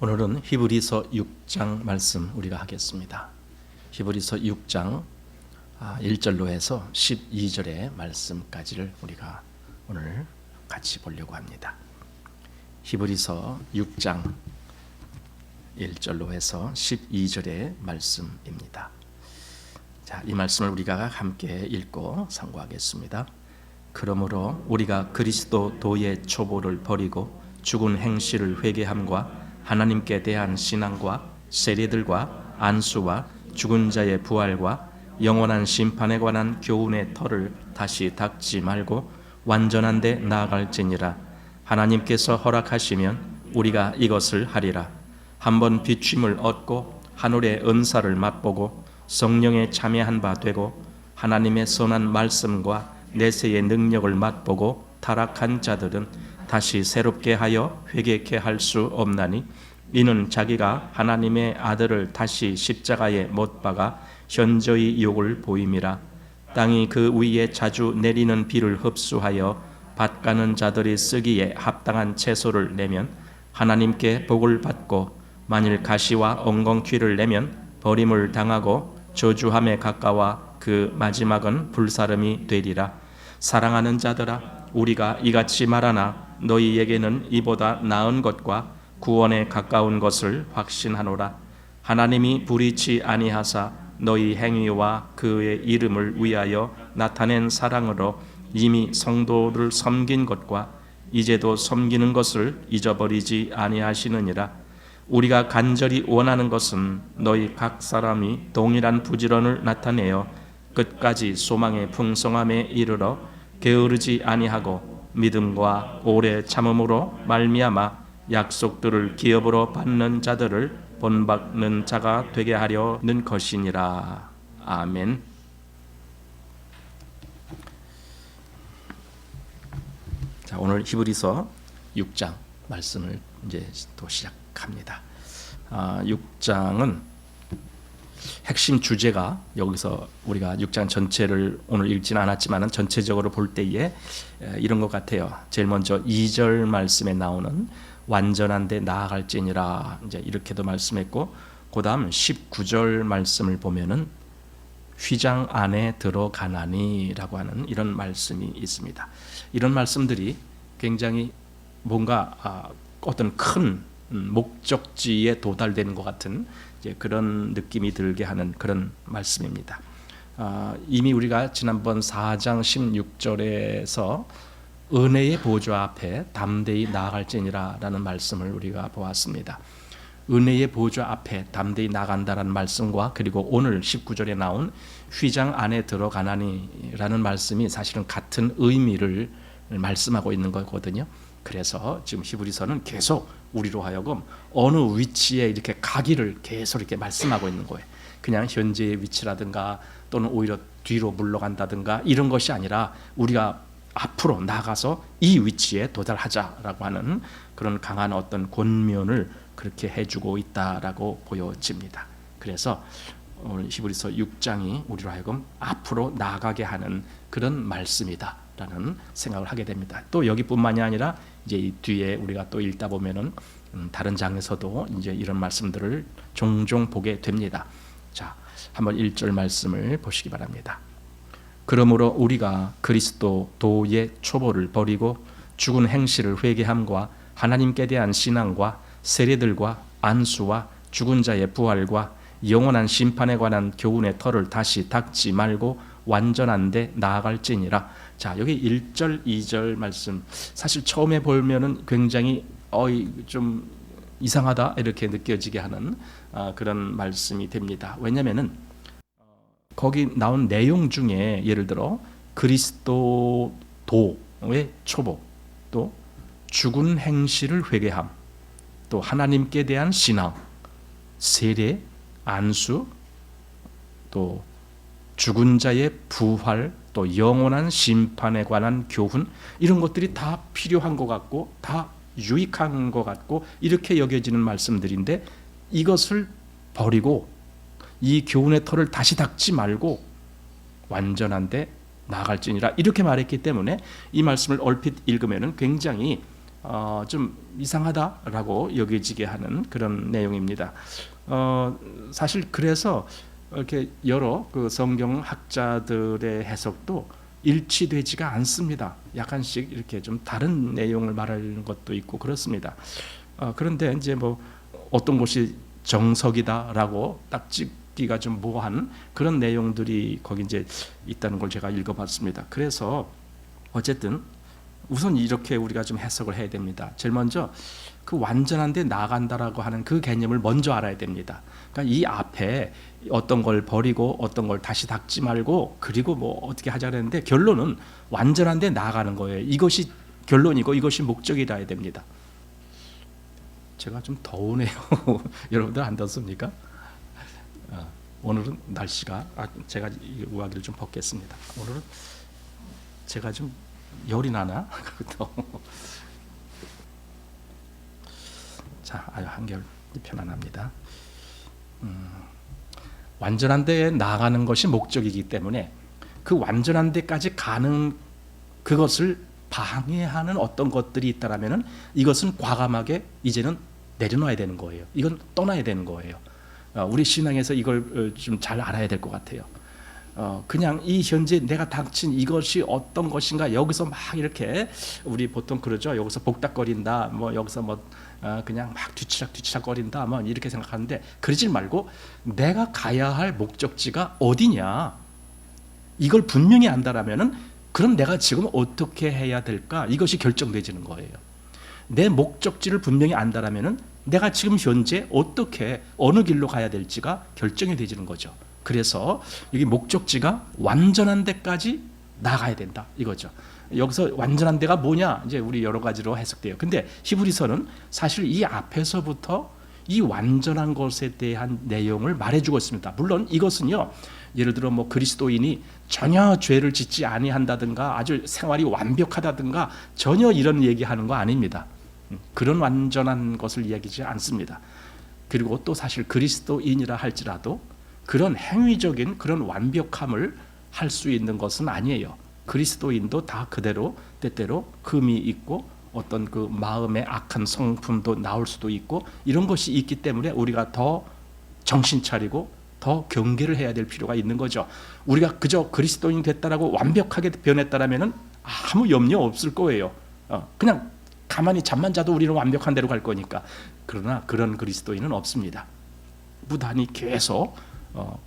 오늘은 히브리서 6장 말씀 우리가 하겠습니다. 히브리서 6장 1절로 해서 12절의 말씀까지를 우리가 오늘 같이 보려고 합니다. 히브리서 6장 1절로 해서 12절의 말씀입니다. 자, 이 말씀을 우리가 함께 읽고 상고하겠습니다. 그러므로 우리가 그리스도 도의 초보를 버리고 죽은 행실을 회개함과 하나님께 대한 신앙과 세례들과 안수와 죽은 자의 부활과 영원한 심판에 관한 교훈의 터를 다시 닦지 말고 완전한 데 나아갈지니라. 하나님께서 허락하시면 우리가 이것을 하리라. 한번 비춤을 얻고 하늘의 은사를 맛보고 성령에 참여한 바 되고 하나님의 선한 말씀과 내세의 능력을 맛보고 타락한 자들은 다시 새롭게 하여 회개케 할 수 없나니 이는 자기가 하나님의 아들을 다시 십자가에 못 박아 현저히 욕을 보임이라. 땅이 그 위에 자주 내리는 비를 흡수하여 밭가는 자들이 쓰기에 합당한 채소를 내면 하나님께 복을 받고, 만일 가시와 엉겅퀴를 내면 버림을 당하고 저주함에 가까워 그 마지막은 불사름이 되리라. 사랑하는 자들아, 우리가 이같이 말하나 너희에게는 이보다 나은 것과 구원에 가까운 것을 확신하노라. 하나님이 불의치 아니하사 너희 행위와 그의 이름을 위하여 나타낸 사랑으로 이미 성도를 섬긴 것과 이제도 섬기는 것을 잊어버리지 아니하시느니라. 우리가 간절히 원하는 것은 너희 각 사람이 동일한 부지런을 나타내어 끝까지 소망의 풍성함에 이르러 게으르지 아니하고 믿음과 오래 참음으로 말미암아 약속들을 기업으로 받는 자들을 본받는 자가 되게 하려는 것이니라. 아멘. 자, 오늘 히브리서 6장 말씀을 이제 또 시작합니다. 6장은 핵심 주제가, 여기서 우리가 6장 전체를 오늘 읽지는 않았지만 전체적으로 볼 때에 이런 것 같아요. 제일 먼저 2절 말씀에 나오는 완전한 데 나아갈지니라, 이제 이렇게도 말씀했고, 그다음 19절 말씀을 보면은 휘장 안에 들어가나니라고 하는 이런 말씀이 있습니다. 이런 말씀들이 굉장히 뭔가 어떤 큰 목적지에 도달되는 것 같은 이제 그런 느낌이 들게 하는 그런 말씀입니다. 이미 우리가 지난번 4장 16절에서 은혜의 보좌 앞에 담대히 나아갈지니라 라는 말씀을 우리가 보았습니다. 은혜의 보좌 앞에 담대히 나간다라는 말씀과 그리고 오늘 19절에 나온 휘장 안에 들어가나니 라는 말씀이 사실은 같은 의미를 말씀하고 있는 거거든요. 그래서 지금 히브리서는 계속 우리로 하여금 어느 위치에 이렇게 가기를 계속 이렇게 말씀하고 있는 거예요. 그냥 현재의 위치라든가 또는 오히려 뒤로 물러간다든가 이런 것이 아니라 우리가 앞으로 나가서 이 위치에 도달하자라고 하는 그런 강한 어떤 권면을 그렇게 해주고 있다라고 보여집니다. 그래서 오늘 히브리서 6장이 우리로 하여금 앞으로 나가게 하는 그런 말씀이다라는 생각을 하게 됩니다. 또 여기뿐만이 아니라 이제 이 뒤에 우리가 또 읽다 보면은 다른 장에서도 이제 이런 말씀들을 종종 보게 됩니다. 자, 한번 1절 말씀을 보시기 바랍니다. 그러므로 우리가 그리스도 도의 초보를 버리고 죽은 행실을 회개함과 하나님께 대한 신앙과 세례들과 안수와 죽은 자의 부활과 영원한 심판에 관한 교훈의 터를 다시 닦지 말고 완전한 데 나아갈지니라. 자, 여기 1절, 2절 말씀 사실 처음에 보면은 굉장히 좀 이상하다 이렇게 느껴지게 하는 그런 말씀이 됩니다. 왜냐면은 거기 나온 내용 중에 예를 들어 그리스도 도의 초보, 또 죽은 행실을 회개함, 또 하나님께 대한 신앙, 세례, 안수, 또 죽은 자의 부활, 또 영원한 심판에 관한 교훈, 이런 것들이 다 필요한 것 같고 다 유익한 것 같고 이렇게 여겨지는 말씀들인데, 이것을 버리고 이 교훈의 터를 다시 닦지 말고 완전한데 나아갈지니라 이렇게 말했기 때문에 이 말씀을 얼핏 읽으면 굉장히 좀 이상하다라고 여겨지게 하는 그런 내용입니다. 사실 그래서 이렇게 여러 그 성경 학자들의 해석도 일치되지가 않습니다. 약간씩 이렇게 좀 다른 내용을 말하는 것도 있고 그렇습니다. 그런데 이제 뭐 어떤 것이 정석이다라고 딱 찍기가 좀 모호한 그런 내용들이 거기 이제 있다는 걸 제가 읽어봤습니다. 그래서 어쨌든 우선 이렇게 우리가 좀 해석을 해야 됩니다. 제일 먼저 그 완전한 데 나아간다라고 하는 그 개념을 먼저 알아야 됩니다. 그러니까 이 앞에 어떤 걸 버리고 어떤 걸 다시 닦지 말고 그리고 뭐 어떻게 하자 그랬는데 결론은 완전한 데 나아가는 거예요. 이것이 결론이고 이것이 목적이라 해야 됩니다. 제가 좀 더우네요. 여러분들 안 덥습니까? 오늘은 날씨가 제가 이 우아기를 좀 벗겠습니다. 오늘은 제가 좀 열이 나나? 자, 아주 한결 편안합니다. 완전한 데에 나아가는 것이 목적이기 때문에 그 완전한 데까지 가는 그것을 방해하는 어떤 것들이 있다라면은 이것은 과감하게 이제는 내려놔야 되는 거예요. 이건 떠나야 되는 거예요. 우리 신앙에서 이걸 좀 잘 알아야 될 것 같아요. 그냥 이 현재 내가 닥친 이것이 어떤 것인가 여기서 막 이렇게 우리 보통 그러죠. 여기서 복닥거린다. 뭐 여기서 뭐 그냥 막 뒤치락 거린다. 뭐 이렇게 생각하는데 그러지 말고 내가 가야 할 목적지가 어디냐. 이걸 분명히 안다라면은 그럼 내가 지금 어떻게 해야 될까? 이것이 결정되지는 거예요. 내 목적지를 분명히 안다라면은 내가 지금 현재 어떻게 어느 길로 가야 될지가 결정이 되지는 거죠. 그래서 여기 목적지가 완전한 데까지 나가야 된다 이거죠. 여기서 완전한 데가 뭐냐 이제 우리 여러 가지로 해석돼요. 근데 히브리서는 사실 이 앞에서부터 이 완전한 것에 대한 내용을 말해주고 있습니다. 물론 이것은요, 예를 들어 뭐 그리스도인이 전혀 죄를 짓지 아니한다든가 아주 생활이 완벽하다든가 전혀 이런 얘기하는 거 아닙니다. 그런 완전한 것을 이야기하지 않습니다. 그리고 또 사실 그리스도인이라 할지라도 그런 행위적인 그런 완벽함을 할 수 있는 것은 아니에요. 그리스도인도 다 그대로 때때로 흠이 있고 어떤 그 마음의 악한 성품도 나올 수도 있고 이런 것이 있기 때문에 우리가 더 정신 차리고 더 경계를 해야 될 필요가 있는 거죠. 우리가 그저 그리스도인 됐다라고 완벽하게 변했다라면은 아무 염려 없을 거예요. 그냥 가만히 잠만 자도 우리는 완벽한 대로 갈 거니까. 그러나 그런 그리스도인은 없습니다. 무단히 계속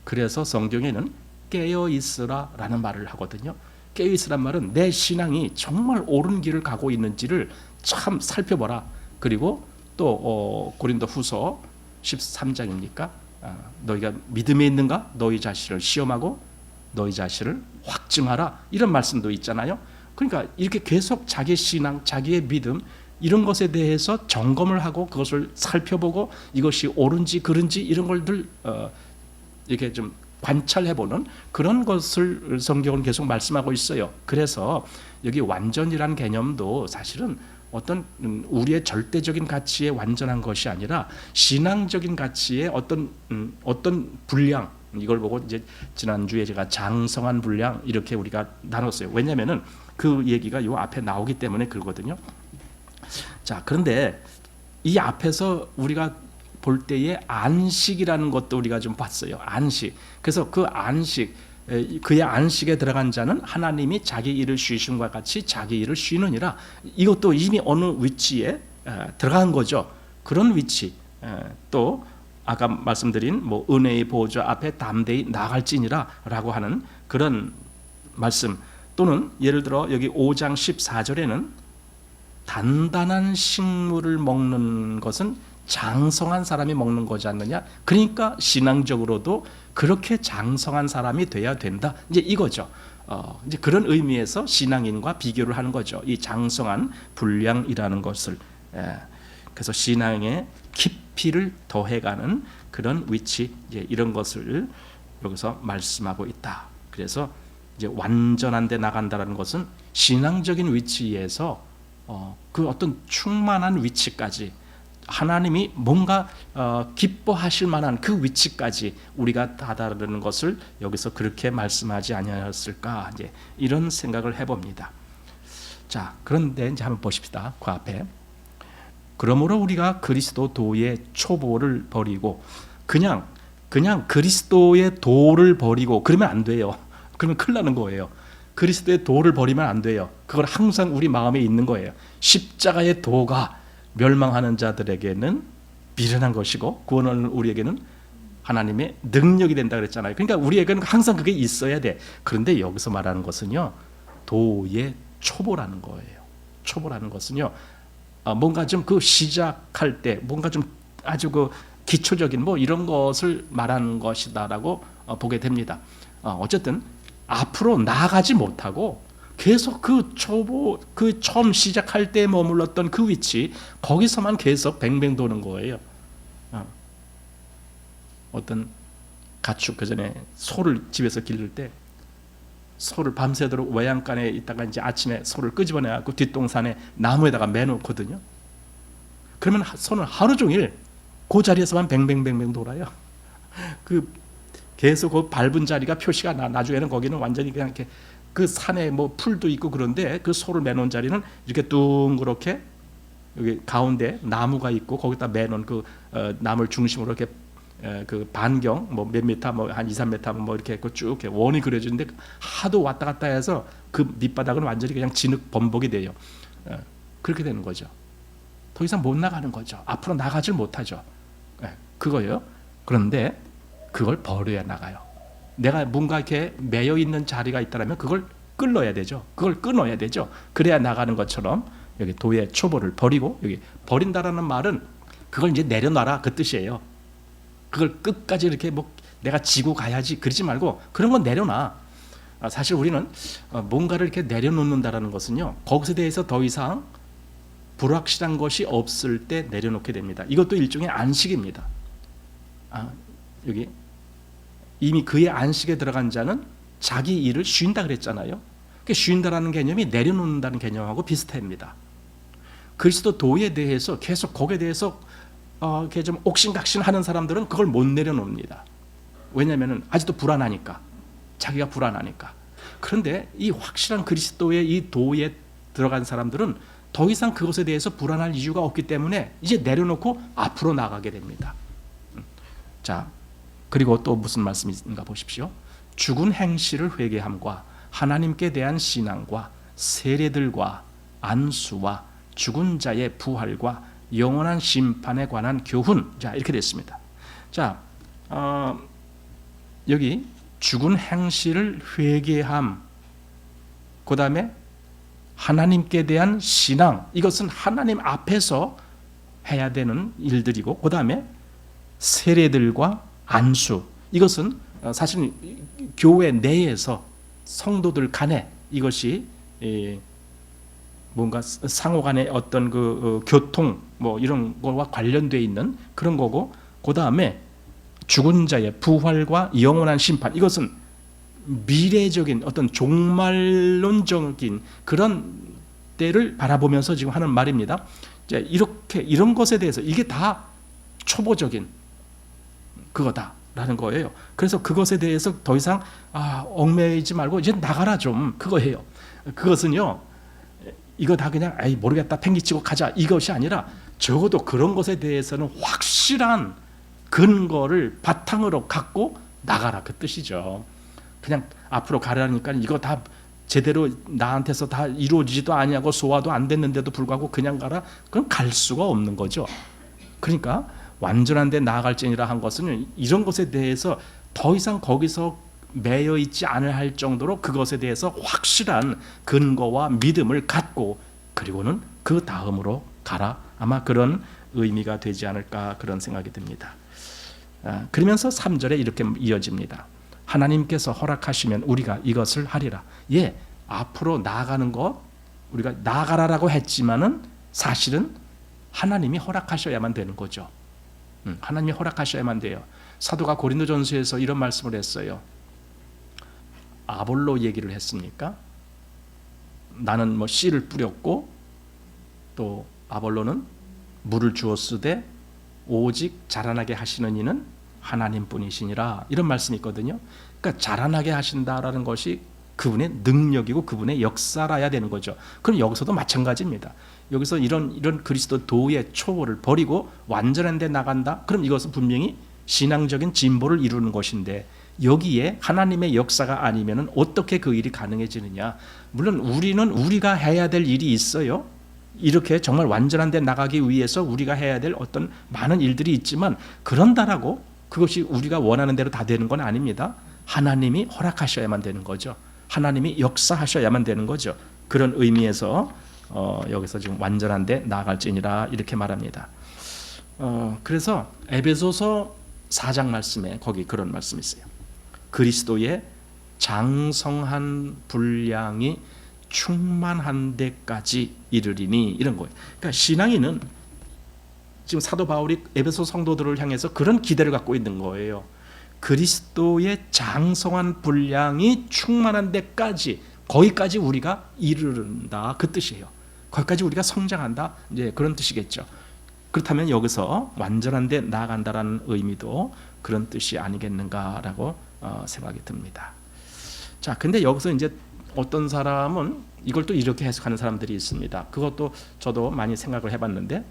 그래서 성경에는 깨어 있으라라는 말을 하거든요. 깨어 있으란 말은 내 신앙이 정말 옳은 길을 가고 있는지를 참 살펴보라. 그리고 또 고린도후서 13장입니까? 너희가 믿음에 있는가? 너희 자신을 시험하고 너희 자신을 확증하라. 이런 말씀도 있잖아요. 그러니까 이렇게 계속 자기 신앙, 자기의 믿음 이런 것에 대해서 점검을 하고 그것을 살펴보고 이것이 옳은지 그른지 이런 걸들 이렇게 좀 관찰해보는 그런 것을 성경은 계속 말씀하고 있어요. 그래서 여기 완전이라는 개념도 사실은 어떤 우리의 절대적인 가치에 완전한 것이 아니라 신앙적인 가치의 어떤 분량, 이걸 보고 이제 지난주에 제가 장성한 분량 이렇게 우리가 나눴어요. 왜냐하면은 그 얘기가 요 앞에 나오기 때문에 그러거든요. 자, 그런데 이 앞에서 우리가 볼 때의 안식이라는 것도 우리가 좀 봤어요. 안식. 그래서 그 안식, 그의 안식에 들어간 자는 하나님이 자기 일을 쉬심과 같이 자기 일을 쉬느니라. 이것도 이미 어느 위치에 들어간 거죠. 그런 위치. 또 아까 말씀드린 뭐 은혜의 보좌 앞에 담대히 나갈지니라라고 하는 그런 말씀. 또는 예를 들어 여기 5장 14절에는 단단한 식물을 먹는 것은 장성한 사람이 먹는 거지 않느냐. 그러니까 신앙적으로도 그렇게 장성한 사람이 돼야 된다. 이제 이거죠. 이제 그런 의미에서 신앙인과 비교를 하는 거죠. 이 장성한 분량이라는 것을. 그래서 신앙의 깊이를 더해가는 그런 위치, 이제 이런 것을 여기서 말씀하고 있다. 그래서 이제 완전한 데 나간다는 것은 신앙적인 위치에서 그 어떤 충만한 위치까지 하나님이 뭔가 기뻐하실 만한 그 위치까지 우리가 다다르는 것을 여기서 그렇게 말씀하지 아니하였을까, 이제 이런 생각을 해봅니다. 자, 그런데 이제 한번 보십시다. 그 앞에 그러므로 우리가 그리스도 도의 초보를 버리고 그냥 그리스도의 도를 버리고 그러면 안 돼요. 그러면 큰일 나는 거예요. 그리스도의 도를 버리면 안 돼요. 그걸 항상 우리 마음에 있는 거예요. 십자가의 도가 멸망하는 자들에게는 미련한 것이고 구원은 우리에게는 하나님의 능력이 된다 그랬잖아요. 그러니까 우리에게는 항상 그게 있어야 돼. 그런데 여기서 말하는 것은요, 도의 초보라는 거예요. 초보라는 것은요, 뭔가 좀 그 시작할 때 뭔가 좀 아주 그 기초적인 뭐 이런 것을 말하는 것이다라고 보게 됩니다. 어쨌든 앞으로 나아가지 못하고 계속 그 초보, 그 처음 시작할 때 머물렀던 그 위치, 거기서만 계속 뱅뱅 도는 거예요. 어떤 가축, 그 전에 소를 집에서 기를 때 소를 밤새도록 외양간에 있다가 이제 아침에 소를 끄집어내갖고 뒷동산에 나무에다가 매놓거든요. 그러면 소는 하루 종일 그 자리에서만 뱅뱅뱅뱅 돌아요. 그 계속 그 밟은 자리가 표시가 나중에는 거기는 완전히 그냥 이렇게 그 산에 뭐 풀도 있고 그런데 그 소를 매놓은 자리는 이렇게 둥그렇게 여기 가운데 나무가 있고 거기다 매놓은 그 나무를 중심으로 이렇게 그 반경 뭐 몇 미터 뭐 한 2, 3m 뭐 이렇게 쭉 이렇게 원이 그려지는데 하도 왔다 갔다 해서 그 밑바닥은 완전히 그냥 진흙 범벅이 돼요. 그렇게 되는 거죠. 더 이상 못 나가는 거죠. 앞으로 나가질 못하죠. 그거예요. 그런데 그걸 버려야 나가요. 내가 뭔가 이렇게 매여 있는 자리가 있다면 그걸 끌어야 되죠. 그걸 끊어야 되죠. 그래야 나가는 것처럼 여기 도의 초보를 버리고, 여기 버린다라는 말은 그걸 이제 내려놔라 그 뜻이에요. 그걸 끝까지 이렇게 뭐 내가 지고 가야지 그러지 말고 그런 건 내려놔. 사실 우리는 뭔가를 이렇게 내려놓는다라는 것은요, 거기에 대해서 더 이상 불확실한 것이 없을 때 내려놓게 됩니다. 이것도 일종의 안식입니다. 여기 이미 그의 안식에 들어간 자는 자기 일을 쉰다 그랬잖아요. 쉰다라는 개념이 내려놓는다는 개념하고 비슷합니다. 그리스도 도에 대해서 계속 거기에 대해서 이렇게 좀 옥신각신하는 사람들은 그걸 못 내려놓습니다. 왜냐하면 아직도 불안하니까, 자기가 불안하니까. 그런데 이 확실한 그리스도의 이 도에 들어간 사람들은 더 이상 그것에 대해서 불안할 이유가 없기 때문에 이제 내려놓고 앞으로 나가게 됩니다. 자, 그리고 또 무슨 말씀인가 보십시오. 죽은 행실을 회개함과 하나님께 대한 신앙과 세례들과 안수와 죽은 자의 부활과 영원한 심판에 관한 교훈. 자, 이렇게 됐습니다. 자, 여기 죽은 행실을 회개함, 그 다음에 하나님께 대한 신앙, 이것은 하나님 앞에서 해야 되는 일들이고, 그 다음에 세례들과 안수, 이것은 사실 교회 내에서 성도들 간에 이것이 뭔가 상호 간의 어떤 그 교통 뭐 이런 거와 관련되어 있는 그런 거고, 그 다음에 죽은 자의 부활과 영원한 심판, 이것은 미래적인 어떤 종말론적인 그런 때를 바라보면서 지금 하는 말입니다. 이렇게 이런 것에 대해서 이게 다 초보적인 그거다라는 거예요. 그래서 그것에 대해서 더 이상 얽매이지 말고 이제 나가라 좀, 그거예요. 그것은요, 이거 다 그냥 모르겠다 팽개치고 가자 이것이 아니라 적어도 그런 것에 대해서는 확실한 근거를 바탕으로 갖고 나가라 그 뜻이죠. 그냥 앞으로 가라니까 이거 다 제대로 나한테서 다 이루어지지도 아니하고 소화도 안 됐는데도 불구하고 그냥 가라? 그럼 갈 수가 없는 거죠. 그러니까 완전한 데 나아갈지니라 한 것은 이런 것에 대해서 더 이상 거기서 매여 있지 않을 할 정도로 그것에 대해서 확실한 근거와 믿음을 갖고, 그리고는 그 다음으로 가라. 아마 그런 의미가 되지 않을까 그런 생각이 듭니다. 그러면서 3절에 이렇게 이어집니다. 하나님께서 허락하시면 우리가 이것을 하리라. 예, 앞으로 나아가는 것, 우리가 나아가라라고 했지만은 사실은 하나님이 허락하셔야만 되는 거죠. 하나님이 허락하셔야만 돼요. 사도가 고린도전서에서 이런 말씀을 했어요. 아볼로 얘기를 했습니까? 나는 뭐 씨를 뿌렸고 또 아볼로는 물을 주었으되 오직 자라나게 하시는 이는 하나님뿐이시니라, 이런 말씀이 있거든요. 그러니까 자라나게 하신다라는 것이 그분의 능력이고 그분의 역사라야 되는 거죠. 그럼 여기서도 마찬가지입니다. 여기서 이런 그리스도 도의 초월을 버리고 완전한 데 나간다. 그럼 이것은 분명히 신앙적인 진보를 이루는 것인데, 여기에 하나님의 역사가 아니면은 어떻게 그 일이 가능해지느냐? 물론 우리는 우리가 해야 될 일이 있어요. 이렇게 정말 완전한 데 나가기 위해서 우리가 해야 될 어떤 많은 일들이 있지만, 그런다라고 그것이 우리가 원하는 대로 다 되는 건 아닙니다. 하나님이 허락하셔야만 되는 거죠. 하나님이 역사하셔야만 되는 거죠. 그런 의미에서 여기서 지금 완전한 데 나아갈지니라 이렇게 말합니다. 그래서 에베소서 4장 말씀에 거기 그런 말씀이 있어요. 그리스도의 장성한 분량이 충만한 데까지 이르리니, 이런 거예요. 그러니까 신앙인은 지금 사도 바울이 에베소 성도들을 향해서 그런 기대를 갖고 있는 거예요. 그리스도의 장성한 분량이 충만한 데까지, 거기까지 우리가 이르른다, 그 뜻이에요. 거기까지 우리가 성장한다, 이제 그런 뜻이겠죠. 그렇다면 여기서 완전한 데 나아간다라는 의미도 그런 뜻이 아니겠는가라고 생각이 듭니다. 자, 근데 여기서 이제 어떤 사람은 이걸 또 이렇게 해석하는 사람들이 있습니다. 그것도 저도 많이 생각을 해봤는데,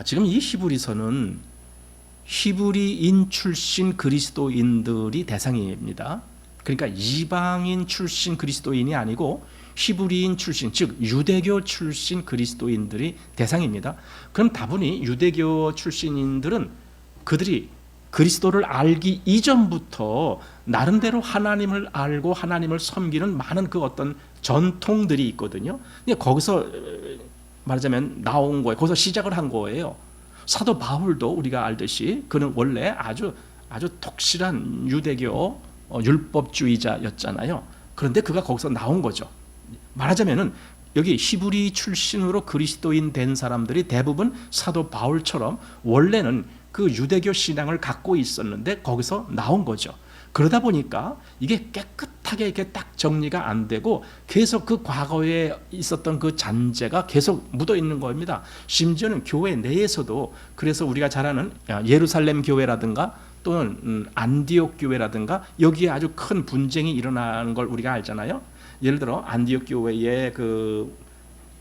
지금 이 히브리서는 히브리인 출신 그리스도인들이 대상입니다. 그러니까 이방인 출신 그리스도인이 아니고 히브리인 출신, 즉 유대교 출신 그리스도인들이 대상입니다. 그럼 다분히 유대교 출신인들은 그들이 그리스도를 알기 이전부터 나름대로 하나님을 알고 하나님을 섬기는 많은 그 어떤 전통들이 있거든요. 거기서 말하자면 나온 거예요. 거기서 시작을 한 거예요. 사도 바울도 우리가 알듯이 그는 원래 아주 독실한 유대교 율법주의자였잖아요. 그런데 그가 거기서 나온 거죠. 말하자면은 여기 히브리 출신으로 그리스도인 된 사람들이 대부분 사도 바울처럼 원래는 그 유대교 신앙을 갖고 있었는데 거기서 나온 거죠. 그러다 보니까 이게 깨끗하게 이렇게 딱 정리가 안 되고 계속 그 과거에 있었던 그 잔재가 계속 묻어 있는 겁니다. 심지어는 교회 내에서도, 그래서 우리가 잘 아는 예루살렘 교회라든가 또는 안디옥 교회라든가 여기에 아주 큰 분쟁이 일어나는 걸 우리가 알잖아요. 예를 들어 안디옥 교회에 그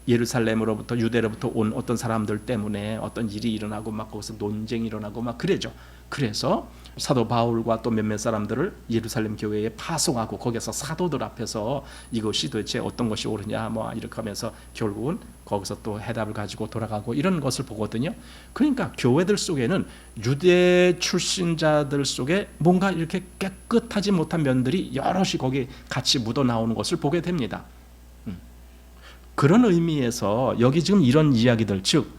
예루살렘으로부터 유대로부터 온 어떤 사람들 때문에 어떤 일이 일어나고 막 거기서 논쟁이 일어나고 막 그래죠. 그래서 사도 바울과 또 몇몇 사람들을 예루살렘 교회에 파송하고 거기서 사도들 앞에서 이것이 도대체 어떤 것이 옳으냐 뭐 이렇게 하면서 결국은 거기서 또 해답을 가지고 돌아가고 이런 것을 보거든요. 그러니까 교회들 속에는 유대 출신자들 속에 뭔가 이렇게 깨끗하지 못한 면들이 여럿이 거기 같이 묻어 나오는 것을 보게 됩니다. 그런 의미에서 여기 지금 이런 이야기들, 즉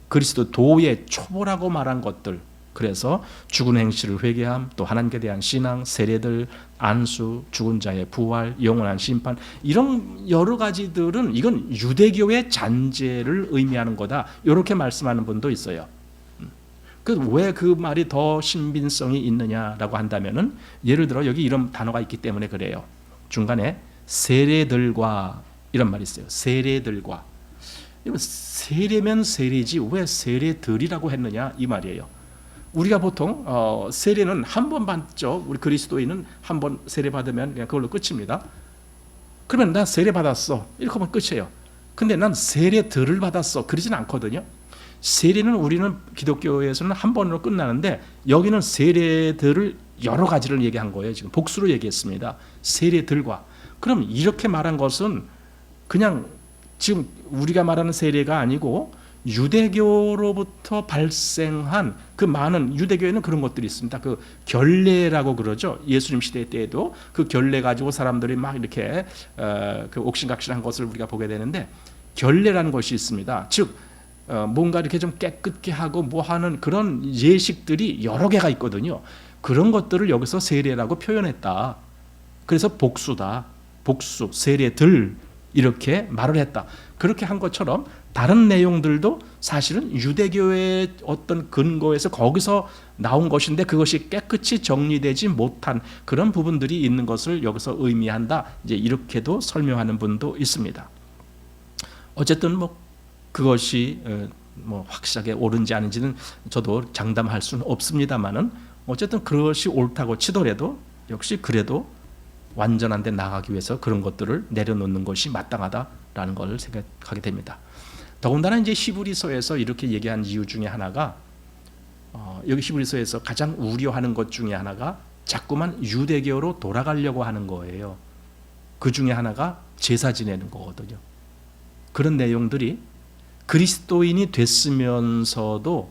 그리스도 도의 초보라고 말한 것들, 그래서 죽은 행실을 회개함, 또 하나님께 대한 신앙, 세례들, 안수, 죽은 자의 부활, 영원한 심판, 이런 여러 가지들은 이건 유대교의 잔재를 의미하는 거다, 이렇게 말씀하는 분도 있어요. 왜 그 말이 더 신빙성이 있느냐라고 한다면은, 예를 들어 여기 이런 단어가 있기 때문에 그래요. 중간에 세례들과 이런 말이 있어요. 세례들과. 세례면 세례지 왜 세례들이라고 했느냐 이 말이에요. 우리가 보통 세례는 한 번 받죠. 우리 그리스도인은 한 번 세례 받으면 그냥 그걸로 끝입니다. 그러면 나 세례 받았어 이렇게 하면 끝이에요. 근데 난 세례들을 받았어 그러진 않거든요. 세례는 우리는 기독교에서는 한 번으로 끝나는데 여기는 세례들을 여러 가지를 얘기한 거예요. 지금 복수로 얘기했습니다. 세례들과. 그럼 이렇게 말한 것은 그냥 지금 우리가 말하는 세례가 아니고 유대교로부터 발생한 그 많은, 유대교에는 그런 것들이 있습니다. 그 결례라고 그러죠. 예수님 시대 때에도 그 결례 가지고 사람들이 막 이렇게 그 옥신각신한 것을 우리가 보게 되는데, 결례라는 것이 있습니다. 즉 뭔가 이렇게 좀 깨끗게 하고 뭐 하는 그런 예식들이 여러 개가 있거든요. 그런 것들을 여기서 세례라고 표현했다. 그래서 복수다. 복수, 세례들 이렇게 말을 했다. 그렇게 한 것처럼 다른 내용들도 사실은 유대교의 어떤 근거에서 거기서 나온 것인데 그것이 깨끗이 정리되지 못한 그런 부분들이 있는 것을 여기서 의미한다. 이제 이렇게도 설명하는 분도 있습니다. 어쨌든 뭐 그것이 뭐 확실하게 옳은지 아닌지는 저도 장담할 수는 없습니다만은 어쨌든 그것이 옳다고 치더라도 역시 그래도 완전한 데 나가기 위해서 그런 것들을 내려놓는 것이 마땅하다라는 걸 생각하게 됩니다. 더군다나 이제 히브리서에서 이렇게 얘기한 이유 중에 하나가 여기 히브리서에서 가장 우려하는 것 중에 하나가 자꾸만 유대교로 돌아가려고 하는 거예요. 그 중에 하나가 제사 지내는 거거든요. 그런 내용들이 그리스도인이 됐으면서도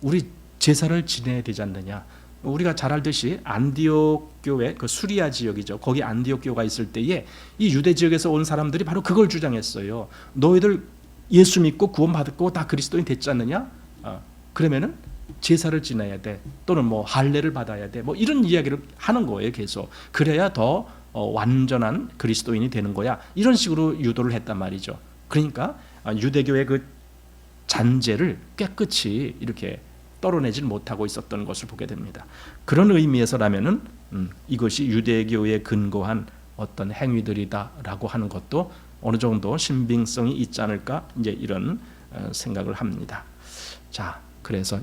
우리 제사를 지내야 되지 않느냐. 우리가 잘 알듯이 안디옥 교회, 그 수리아 지역이죠. 거기 안디옥 교회가 있을 때에 이 유대 지역에서 온 사람들이 바로 그걸 주장했어요. 너희들 예수 믿고 구원받고 다 그리스도인 됐지 않느냐? 그러면은 제사를 지내야 돼. 또는 뭐 할례를 받아야 돼. 뭐 이런 이야기를 하는 거예요, 계속. 그래야 더 완전한 그리스도인이 되는 거야. 이런 식으로 유도를 했단 말이죠. 그러니까 유대교의 그 잔재를 깨끗이 이렇게 떨어내질 못하고 있었던 것을 보게 됩니다. 그런 의미에서라면은 이것이 유대교에 근거한 어떤 행위들이다라고 하는 것도 어느 정도 신빙성이 있지 않을까, 이제 이런 생각을 합니다. 자, 그래서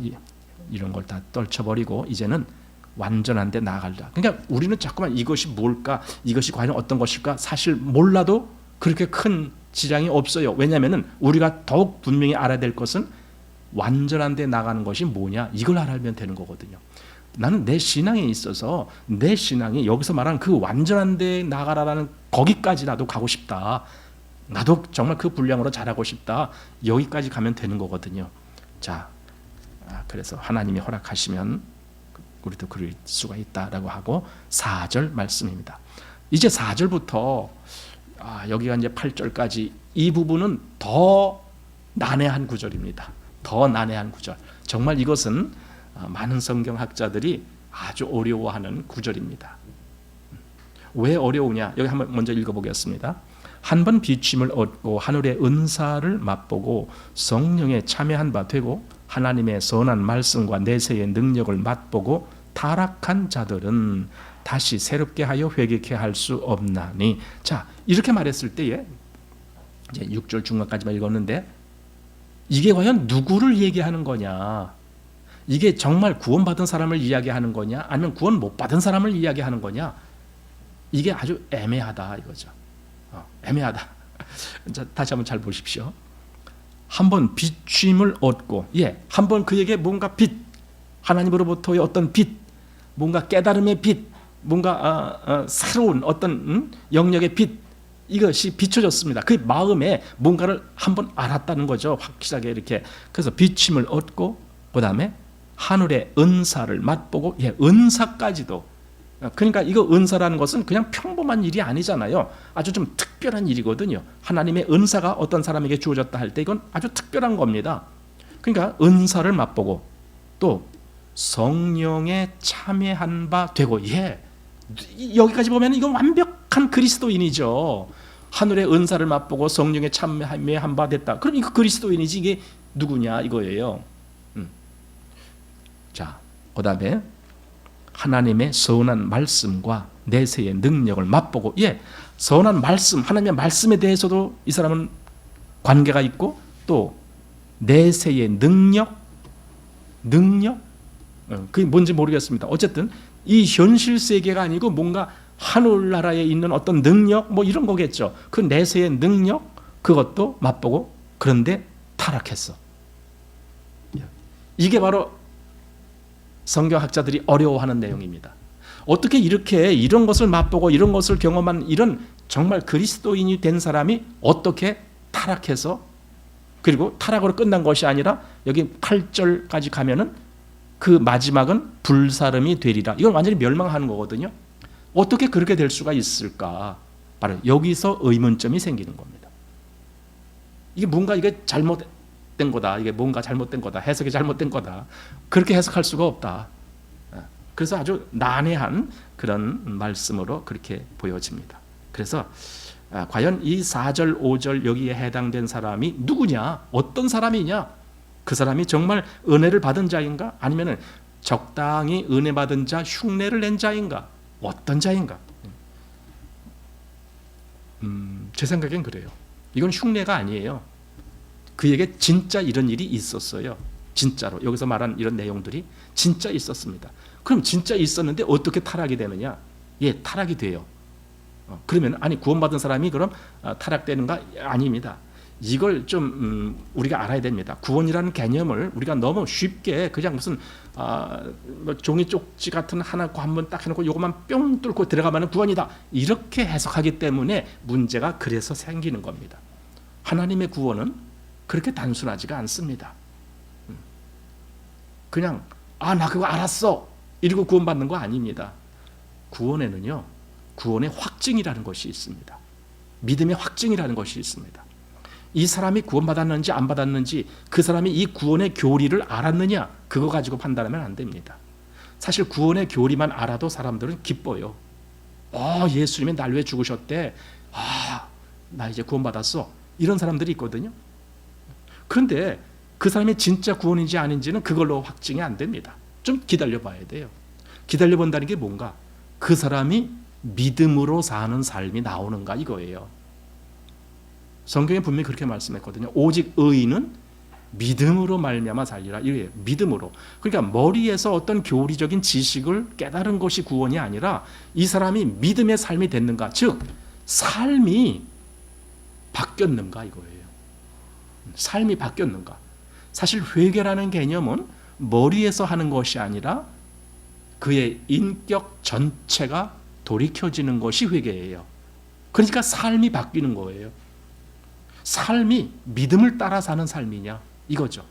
이런 걸 다 떨쳐버리고 이제는 완전한 데 나아가려. 그러니까 우리는 자꾸만 이것이 뭘까, 이것이 과연 어떤 것일까, 사실 몰라도 그렇게 큰 지장이 없어요. 왜냐하면 우리가 더욱 분명히 알아야 될 것은 완전한 데 나가는 것이 뭐냐, 이걸 알면 되는 거거든요. 나는 내 신앙에 있어서 내 신앙이 여기서 말하는 그 완전한 데 나가라라는 거기까지 나도 가고 싶다. 나도 정말 그 분량으로 자라고 싶다. 여기까지 가면 되는 거거든요. 자, 그래서 하나님이 허락하시면 우리도 그럴 수가 있다라고 하고 4절 말씀입니다. 이제 4절부터 여기가 이제 8절까지 이 부분은 더 난해한 구절입니다. 더 난해한 구절. 정말 이것은 많은 성경학자들이 아주 어려워하는 구절입니다. 왜 어려우냐? 여기 한번 먼저 읽어보겠습니다. 한 번 비침을 얻고 하늘의 은사를 맛보고 성령에 참여한 바 되고 하나님의 선한 말씀과 내세의 능력을 맛보고 타락한 자들은 다시 새롭게 하여 회개케 할 수 없나니. 자, 이렇게 말했을 때에 이제 6절 중간까지만 읽었는데 이게 과연 누구를 얘기하는 거냐? 이게 정말 구원받은 사람을 이야기하는 거냐? 아니면 구원 못 받은 사람을 이야기하는 거냐? 이게 아주 애매하다 이거죠. 애매하다. 자, 다시 한번 잘 보십시오. 한번 비침을 얻고, 한번 그에게 뭔가 빛, 하나님으로부터의 어떤 빛, 뭔가 깨달음의 빛, 뭔가 새로운 어떤 영역의 빛, 이것이 비춰졌습니다. 그 마음에 뭔가를 한번 알았다는 거죠. 확실하게 이렇게. 그래서 비침을 얻고 그 다음에 하늘의 은사를 맛보고, 은사까지도. 그러니까 이거 은사라는 것은 그냥 평범한 일이 아니잖아요. 아주 좀 특별한 일이거든요. 하나님의 은사가 어떤 사람에게 주어졌다 할 때 이건 아주 특별한 겁니다. 그러니까 은사를 맛보고 또 성령에 참여한 바 되고, 여기까지 보면 이건 완벽한 그리스도인이죠. 하늘의 은사를 맛보고 성령에 참여한 바 됐다. 그럼 이거 그리스도인이지. 이게 누구냐 이거예요. 자, 그 다음에 하나님의 선한 말씀과 내세의 능력을 맛보고, 선한 말씀, 하나님의 말씀에 대해서도 이 사람은 관계가 있고, 또 내세의 능력, 그게 뭔지 모르겠습니다. 어쨌든 이 현실 세계가 아니고 뭔가 하늘나라에 있는 어떤 능력, 뭐 이런 거겠죠. 그 내세의 능력, 그것도 맛보고, 그런데 타락했어. 이게 바로 성경학자들이 어려워하는 내용입니다. 어떻게 이렇게 이런 것을 맛보고 이런 것을 경험한 이런 정말 그리스도인이 된 사람이 어떻게 타락해서, 그리고 타락으로 끝난 것이 아니라 여기 8절까지 가면은 그 마지막은 불사름이 되리라. 이건 완전히 멸망하는 거거든요. 어떻게 그렇게 될 수가 있을까? 바로 여기서 의문점이 생기는 겁니다. 이게 뭔가 이게 잘못된 거다. 이게 뭔가 잘못된 거다. 해석이 잘못된 거다. 그렇게 해석할 수가 없다. 그래서 아주 난해한 그런 말씀으로 그렇게 보여집니다. 그래서 과연 이 4절, 5절 여기에 해당된 사람이 누구냐? 어떤 사람이냐? 그 사람이 정말 은혜를 받은 자인가? 아니면 적당히 은혜 받은 자, 흉내를 낸 자인가? 어떤 자인가? 제 생각엔 그래요. 이건 흉내가 아니에요. 그에게 진짜 이런 일이 있었어요. 진짜로 여기서 말한 이런 내용들이 진짜 있었습니다. 그럼 진짜 있었는데 어떻게 타락이 되느냐? 타락이 돼요. 그러면 아니 구원받은 사람이 그럼 타락되는가? 아닙니다. 이걸 좀 우리가 알아야 됩니다. 구원이라는 개념을 우리가 너무 쉽게 그냥 무슨 뭐 종이 쪽지 같은 하나 한번 딱 해놓고 요것만 뿅 뚫고 들어가면 구원이다 이렇게 해석하기 때문에 문제가 그래서 생기는 겁니다. 하나님의 구원은 그렇게 단순하지가 않습니다. 그냥 나 그거 알았어 이러고 구원받는 거 아닙니다. 구원에는요 구원의 확증이라는 것이 있습니다. 믿음의 확증이라는 것이 있습니다. 이 사람이 구원받았는지 안 받았는지 그 사람이 이 구원의 교리를 알았느냐 그거 가지고 판단하면 안 됩니다. 사실 구원의 교리만 알아도 사람들은 기뻐요. 예수님이 날 위해 죽으셨대. 나 이제 구원받았어. 이런 사람들이 있거든요. 그런데 그 사람이 진짜 구원인지 아닌지는 그걸로 확증이 안 됩니다. 좀 기다려 봐야 돼요. 기다려 본다는 게 뭔가? 그 사람이 믿음으로 사는 삶이 나오는가 이거예요. 성경에 분명히 그렇게 말씀했거든요. 오직 의인은 믿음으로 말미암아 살리라. 이래요. 믿음으로. 그러니까 머리에서 어떤 교리적인 지식을 깨달은 것이 구원이 아니라 이 사람이 믿음의 삶이 됐는가, 즉 삶이 바뀌었는가 이거예요. 삶이 바뀌었는가. 사실 회개라는 개념은 머리에서 하는 것이 아니라 그의 인격 전체가 돌이켜지는 것이 회개예요. 그러니까 삶이 바뀌는 거예요. 삶이 믿음을 따라 사는 삶이냐 이거죠.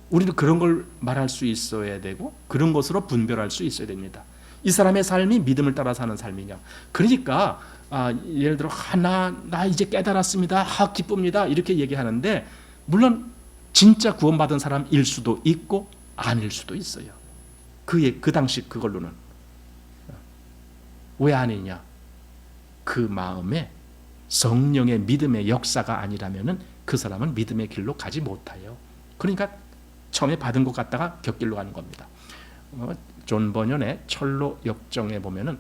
우리는 그런 걸 말할 수 있어야 되고 그런 것으로 분별할 수 있어야 됩니다. 이 사람의 삶이 믿음을 따라 사는 삶이냐. 그러니까 예를 들어 나 이제 깨달았습니다. 기쁩니다. 이렇게 얘기하는데 물론 진짜 구원받은 사람일 수도 있고 아닐 수도 있어요. 그 당시 그걸로는. 왜 아니냐. 그 마음에 성령의 믿음의 역사가 아니라면은 그 사람은 믿음의 길로 가지 못해요. 그러니까 처음에 받은 것 같다가 곁길로 가는 겁니다. 존 버년의 철로 역정에 보면은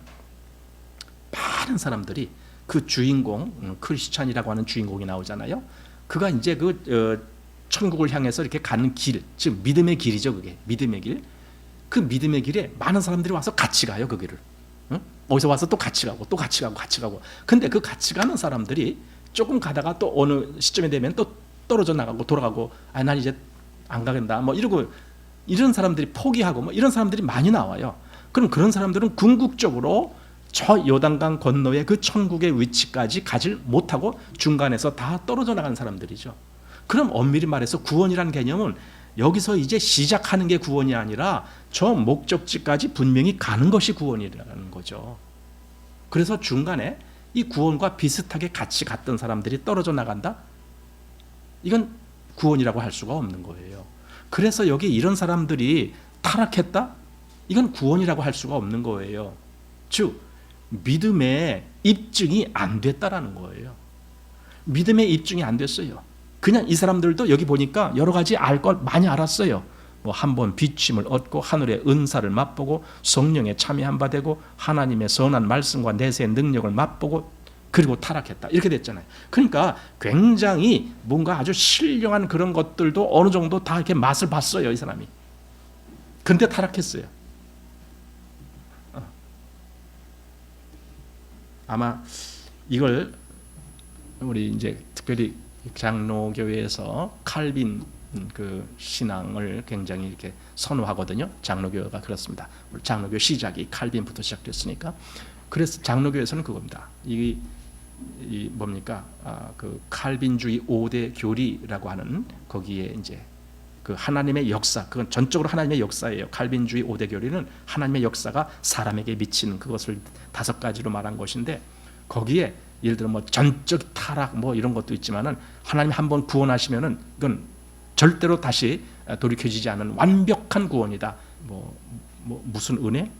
많은 사람들이 그 주인공 크리스찬이라고 하는 주인공이 나오잖아요. 그가 이제 천국을 향해서 이렇게 가는 길, 즉 믿음의 길이죠. 그게 믿음의 길. 그 믿음의 길에 많은 사람들이 와서 같이 가요. 그 길을. 어디서 와서 또 같이 가고 또 같이 가고 같이 가고. 근데 그 같이 가는 사람들이 조금 가다가 또 어느 시점에 되면 또 떨어져 나가고 돌아가고 난 이제 안 가겠다 뭐 이러고 이런 사람들이 포기하고 뭐 이런 사람들이 많이 나와요. 그럼 그런 사람들은 궁극적으로 저 요단강 건너의 그 천국의 위치까지 가질 못하고 중간에서 다 떨어져 나가는 사람들이죠. 그럼 엄밀히 말해서 구원이라는 개념은 여기서 이제 시작하는 게 구원이 아니라 저 목적지까지 분명히 가는 것이 구원이라는 거죠. 그래서 중간에 이 구원과 비슷하게 같이 갔던 사람들이 떨어져 나간다? 이건 구원이라고 할 수가 없는 거예요. 그래서 여기 이런 사람들이 타락했다? 이건 구원이라고 할 수가 없는 거예요. 즉 믿음의 입증이 안 됐다라는 거예요. 믿음의 입증이 안 됐어요. 그냥 이 사람들도 여기 보니까 여러 가지 알 걸 많이 알았어요. 한 번 비침을 얻고 하늘의 은사를 맛보고 성령에 참여한 바 되고 하나님의 선한 말씀과 내세의 능력을 맛보고 그리고 타락했다. 이렇게 됐잖아요. 그러니까 굉장히 뭔가 아주 신령한 그런 것들도 어느 정도 다 이렇게 맛을 봤어요. 이 사람이. 그런데 타락했어요. 아마 이걸 우리 이제 특별히 장로교회에서 칼빈 그 신앙을 굉장히 이렇게 선호하거든요. 장로교회가 그렇습니다. 장로교 시작이 칼빈부터 시작됐으니까. 그래서 장로교회에서는 그겁니다. 이 뭡니까? 그 칼빈주의 5대 교리라고 하는 거기에 이제 그 하나님의 역사, 그건 전적으로 하나님의 역사예요. 칼빈주의 5대 교리는 하나님의 역사가 사람에게 미치는 그것을 5가지로 말한 것인데 거기에 예를 들어 뭐 전적 타락 뭐 이런 것도 있지만은 하나님 한번 구원하시면은 이건 절대로 다시 돌이켜지지 않은 완벽한 구원이다. 무슨 은혜?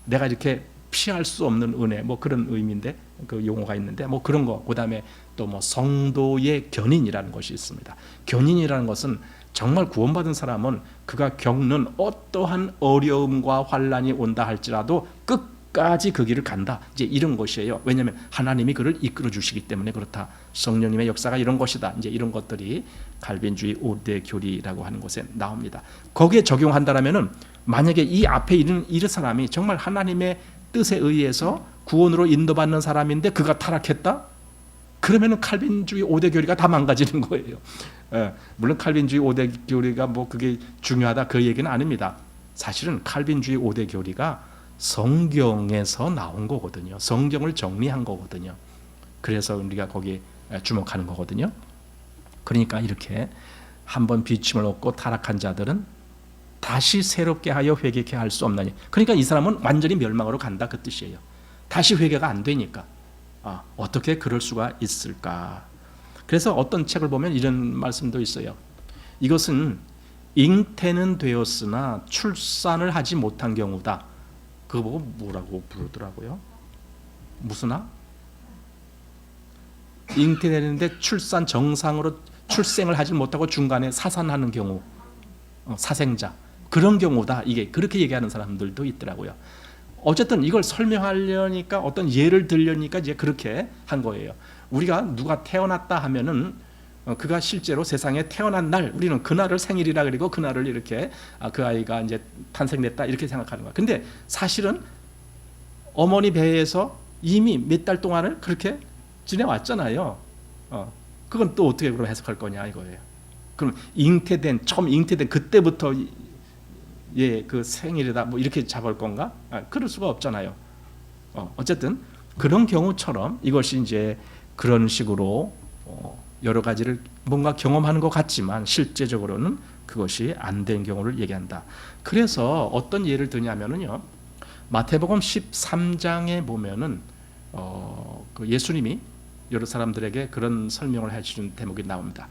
내가 이렇게 피할 수 없는 은혜 뭐 그런 의미인데 그 용어가 있는데 뭐 그런 거. 그다음에 또 뭐 성도의 견인이라는 것이 있습니다. 견인이라는 것은 정말 구원받은 사람은 그가 겪는 어떠한 어려움과 환난이 온다 할지라도 끝까지 그 길을 간다. 이제 이런 것이에요. 왜냐하면 하나님이 그를 이끌어 주시기 때문에 그렇다. 성령님의 역사가 이런 것이다. 이제 이런 것들이 칼빈주의 5대 교리라고 하는 곳에 나옵니다. 거기에 적용한다라면은 만약에 이 앞에 이런 사람이 정말 하나님의 뜻에 의해서 구원으로 인도받는 사람인데 그가 타락했다? 그러면은 칼빈주의 5대 교리가 다 망가지는 거예요. 물론 칼빈주의 5대 교리가 뭐 그게 중요하다 그 얘기는 아닙니다. 사실은 칼빈주의 5대 교리가 성경에서 나온 거거든요. 성경을 정리한 거거든요. 그래서 우리가 거기에 주목하는 거거든요. 그러니까 이렇게 한번 비침을 얻고 타락한 자들은 다시 새롭게 하여 회개케 할 수 없나니. 그러니까 이 사람은 완전히 멸망으로 간다 그 뜻이에요. 다시 회개가 안 되니까. 어떻게 그럴 수가 있을까? 그래서 어떤 책을 보면 이런 말씀도 있어요. 이것은 잉태는 되었으나 출산을 하지 못한 경우다. 그거 보고 뭐라고 부르더라고요? 무슨아? 잉태되는데 출산 정상으로 출생을 하지 못하고 중간에 사산하는 경우, 사생자 그런 경우다. 이게 그렇게 얘기하는 사람들도 있더라고요. 어쨌든 이걸 설명하려니까 어떤 예를 들려니까 이제 그렇게 한 거예요. 우리가 누가 태어났다 하면은 그가 실제로 세상에 태어난 날 우리는 그날을 생일이라 그리고 그날을 이렇게 그 아이가 이제 탄생됐다 이렇게 생각하는 거야. 근데 사실은 어머니 배에서 이미 몇 달 동안을 그렇게 지내왔잖아요. 그건 또 어떻게 그럼 해석할 거냐 이거예요. 그럼 처음 잉태된 그때부터 그 생일이다 뭐 이렇게 잡을 건가? 그럴 수가 없잖아요. 어쨌든 그런 경우처럼 이것이 이제 그런 식으로 여러 가지를 뭔가 경험하는 것 같지만 실제적으로는 그것이 안 된 경우를 얘기한다. 그래서 어떤 예를 드냐면은요, 마태복음 13장에 보면은 그 예수님이 여러 사람들에게 그런 설명을 해주는 대목이 나옵니다.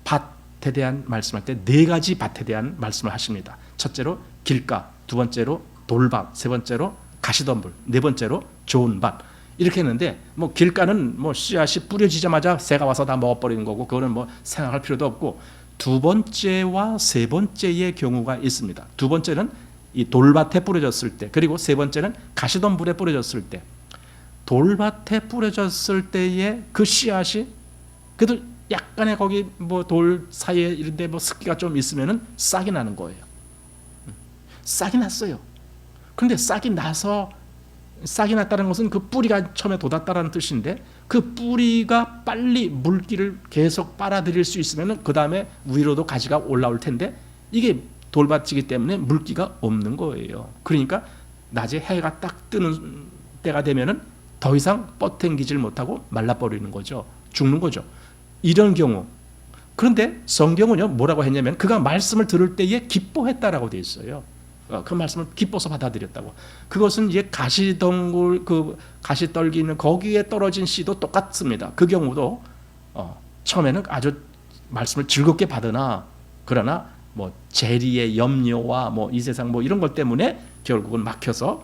밭에 대한 말씀할 때 네 가지 밭에 대한 말씀을 하십니다. 첫째로 길가, 두 번째로 돌밭, 세 번째로 가시덤불, 네 번째로 좋은 밭. 이렇게 했는데 뭐 길가는 뭐 씨앗이 뿌려지자마자 새가 와서 다 먹어버리는 거고 그거는 뭐 생각할 필요도 없고, 두 번째와 세 번째의 경우가 있습니다. 두 번째는 이 돌밭에 뿌려졌을 때, 그리고 세 번째는 가시덤불에 뿌려졌을 때. 돌밭에 뿌려졌을 때의 그 씨앗이 그래도 약간의 거기 뭐 돌 사이에 이런데 뭐 습기가 좀 있으면은 싹이 나는 거예요. 싹이 났어요. 그런데 싹이 났다는 것은 그 뿌리가 처음에 돋았다는 뜻인데, 그 뿌리가 빨리 물기를 계속 빨아들일 수 있으면 그 다음에 위로도 가지가 올라올 텐데 이게 돌밭이기 때문에 물기가 없는 거예요. 그러니까 낮에 해가 딱 뜨는 때가 되면은 더 이상 뻗당기질 못하고 말라버리는 거죠. 죽는 거죠. 이런 경우. 그런데 성경은요 뭐라고 했냐면 그가 말씀을 들을 때에 기뻐했다라고 되어 있어요. 그 말씀을 기뻐서 받아들였다고. 그것은 이제 가시덩굴 그 가시 떨기는 거기에 떨어진 씨도 똑같습니다. 그 경우도 처음에는 아주 말씀을 즐겁게 받으나 그러나 뭐 재리의 염려와 뭐 이 세상 뭐 이런 것 때문에 결국은 막혀서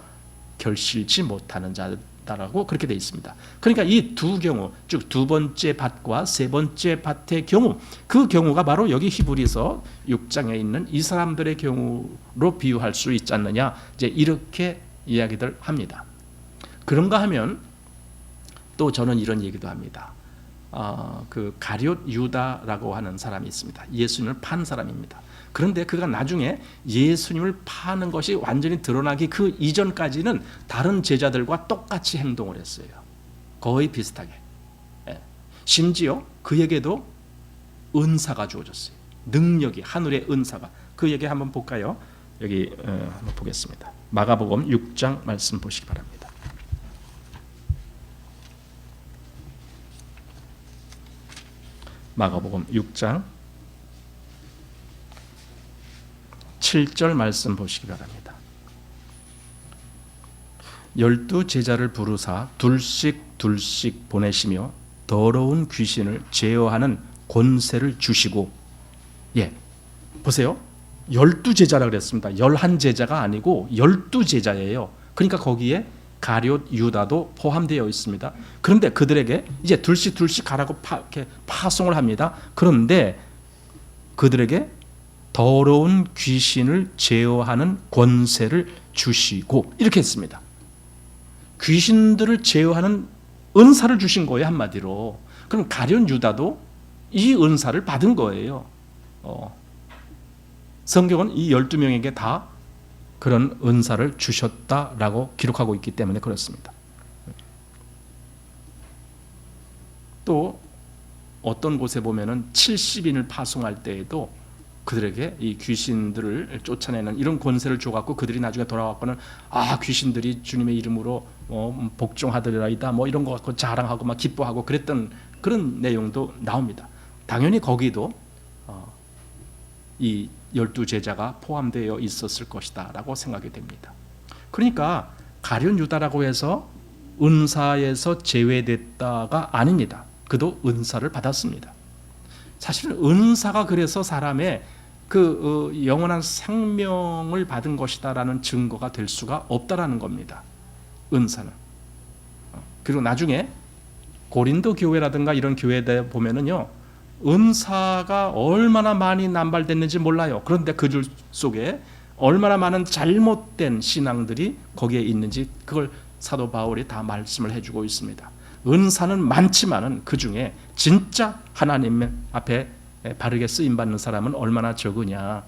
결실치 못하는 자다라고 그렇게 되어 있습니다. 그러니까 이 두 경우, 즉 두 번째 밭과 세 번째 밭의 경우, 그 경우가 바로 여기 히브리서 6장에 있는 이 사람들의 경우로 비유할 수 있지 않느냐, 이제 이렇게 이야기들 합니다. 그런가 하면 또 저는 이런 얘기도 합니다. 그 가룟 유다라고 하는 사람이 있습니다. 예수님을 판 사람입니다. 그런데 그가 나중에 예수님을 파는 것이 완전히 드러나기 그 이전까지는 다른 제자들과 똑같이 행동을 했어요. 거의 비슷하게. 심지어 그에게도 은사가 주어졌어요. 능력이, 하늘의 은사가. 그 얘기 한번 볼까요? 여기 한번 보겠습니다. 마가복음 6장 말씀 보시기 바랍니다. 마가복음 6장 7절 말씀 보시기 바랍니다. 12 제자를 부르사 둘씩 보내시며 더러운 귀신을 제어하는 권세를 주시고, 보세요. 12 제자라 그랬습니다. 11제자가 아니고 12 제자예요. 그러니까 거기에 가룟 유다도 포함되어 있습니다. 그런데 그들에게 이제 둘씩 가라고 이렇게 파송을 합니다. 그런데 그들에게 더러운 귀신을 제어하는 권세를 주시고 이렇게 했습니다. 귀신들을 제어하는 은사를 주신 거예요, 한마디로. 그럼 가룟 유다도 이 은사를 받은 거예요. 성경은 이 12명에게 다 그런 은사를 주셨다라고 기록하고 있기 때문에 그렇습니다. 또 어떤 곳에 보면은 70인을 파송할 때에도 그들에게 이 귀신들을 쫓아내는 이런 권세를 줘갖고 그들이 나중에 돌아왔고는 귀신들이 주님의 이름으로 복종하더라이다 뭐 이런 거 갖고 자랑하고 막 기뻐하고 그랬던 그런 내용도 나옵니다. 당연히 거기도 이 12제자가 포함되어 있었을 것이다 라고 생각이 됩니다. 그러니까 가룟 유다라고 해서 은사에서 제외됐다가 아닙니다. 그도 은사를 받았습니다. 사실은 은사가 그래서 사람의 그 영원한 생명을 받은 것이다라는 증거가 될 수가 없다라는 겁니다. 은사는. 그리고 나중에 고린도 교회라든가 이런 교회에 보면은요, 은사가 얼마나 많이 남발됐는지 몰라요. 그런데 그 줄 속에 얼마나 많은 잘못된 신앙들이 거기에 있는지 그걸 사도 바울이 다 말씀을 해주고 있습니다. 은사는 많지만은 그 중에 진짜 하나님 앞에 바르게 쓰임 받는 사람은 얼마나 적으냐.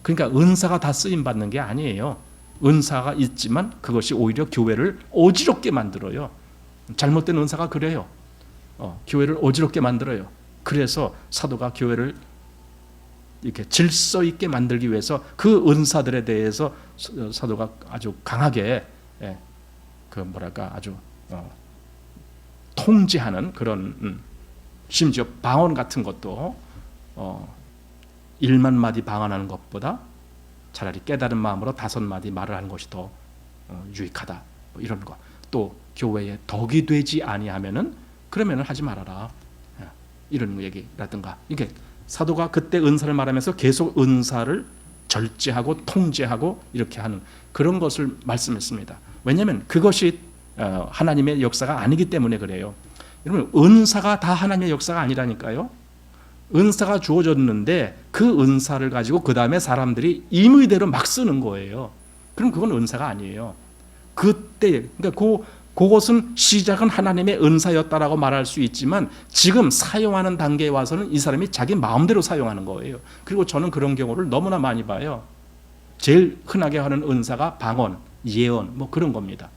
그러니까 은사가 다 쓰임 받는 게 아니에요. 은사가 있지만 그것이 오히려 교회를 어지럽게 만들어요. 잘못된 은사가 그래요. 교회를 어지럽게 만들어요. 그래서 사도가 교회를 이렇게 질서 있게 만들기 위해서 그 은사들에 대해서 사도가 아주 강하게 아주 통제하는 그런 심지어 방언 같은 것도 1만 마디 방언하는 것보다 차라리 깨달은 마음으로 5마디 말을 하는 것이 더 유익하다. 뭐 이런 거. 또 교회에 덕이 되지 아니하면은 그러면은 하지 말아라. 이런 얘기라든가. 이게 사도가 그때 은사를 말하면서 계속 은사를 절제하고 통제하고 이렇게 하는 그런 것을 말씀했습니다. 왜냐하면 그것이 하나님의 역사가 아니기 때문에 그래요. 여러분, 은사가 다 하나님의 역사가 아니라니까요. 은사가 주어졌는데 그 은사를 가지고 그 다음에 사람들이 임의대로 막 쓰는 거예요. 그럼 그건 은사가 아니에요. 그때 그러니까 그것은 시작은 하나님의 은사였다라고 말할 수 있지만 지금 사용하는 단계에 와서는 이 사람이 자기 마음대로 사용하는 거예요. 그리고 저는 그런 경우를 너무나 많이 봐요. 제일 흔하게 하는 은사가 방언, 예언 뭐 그런 겁니다.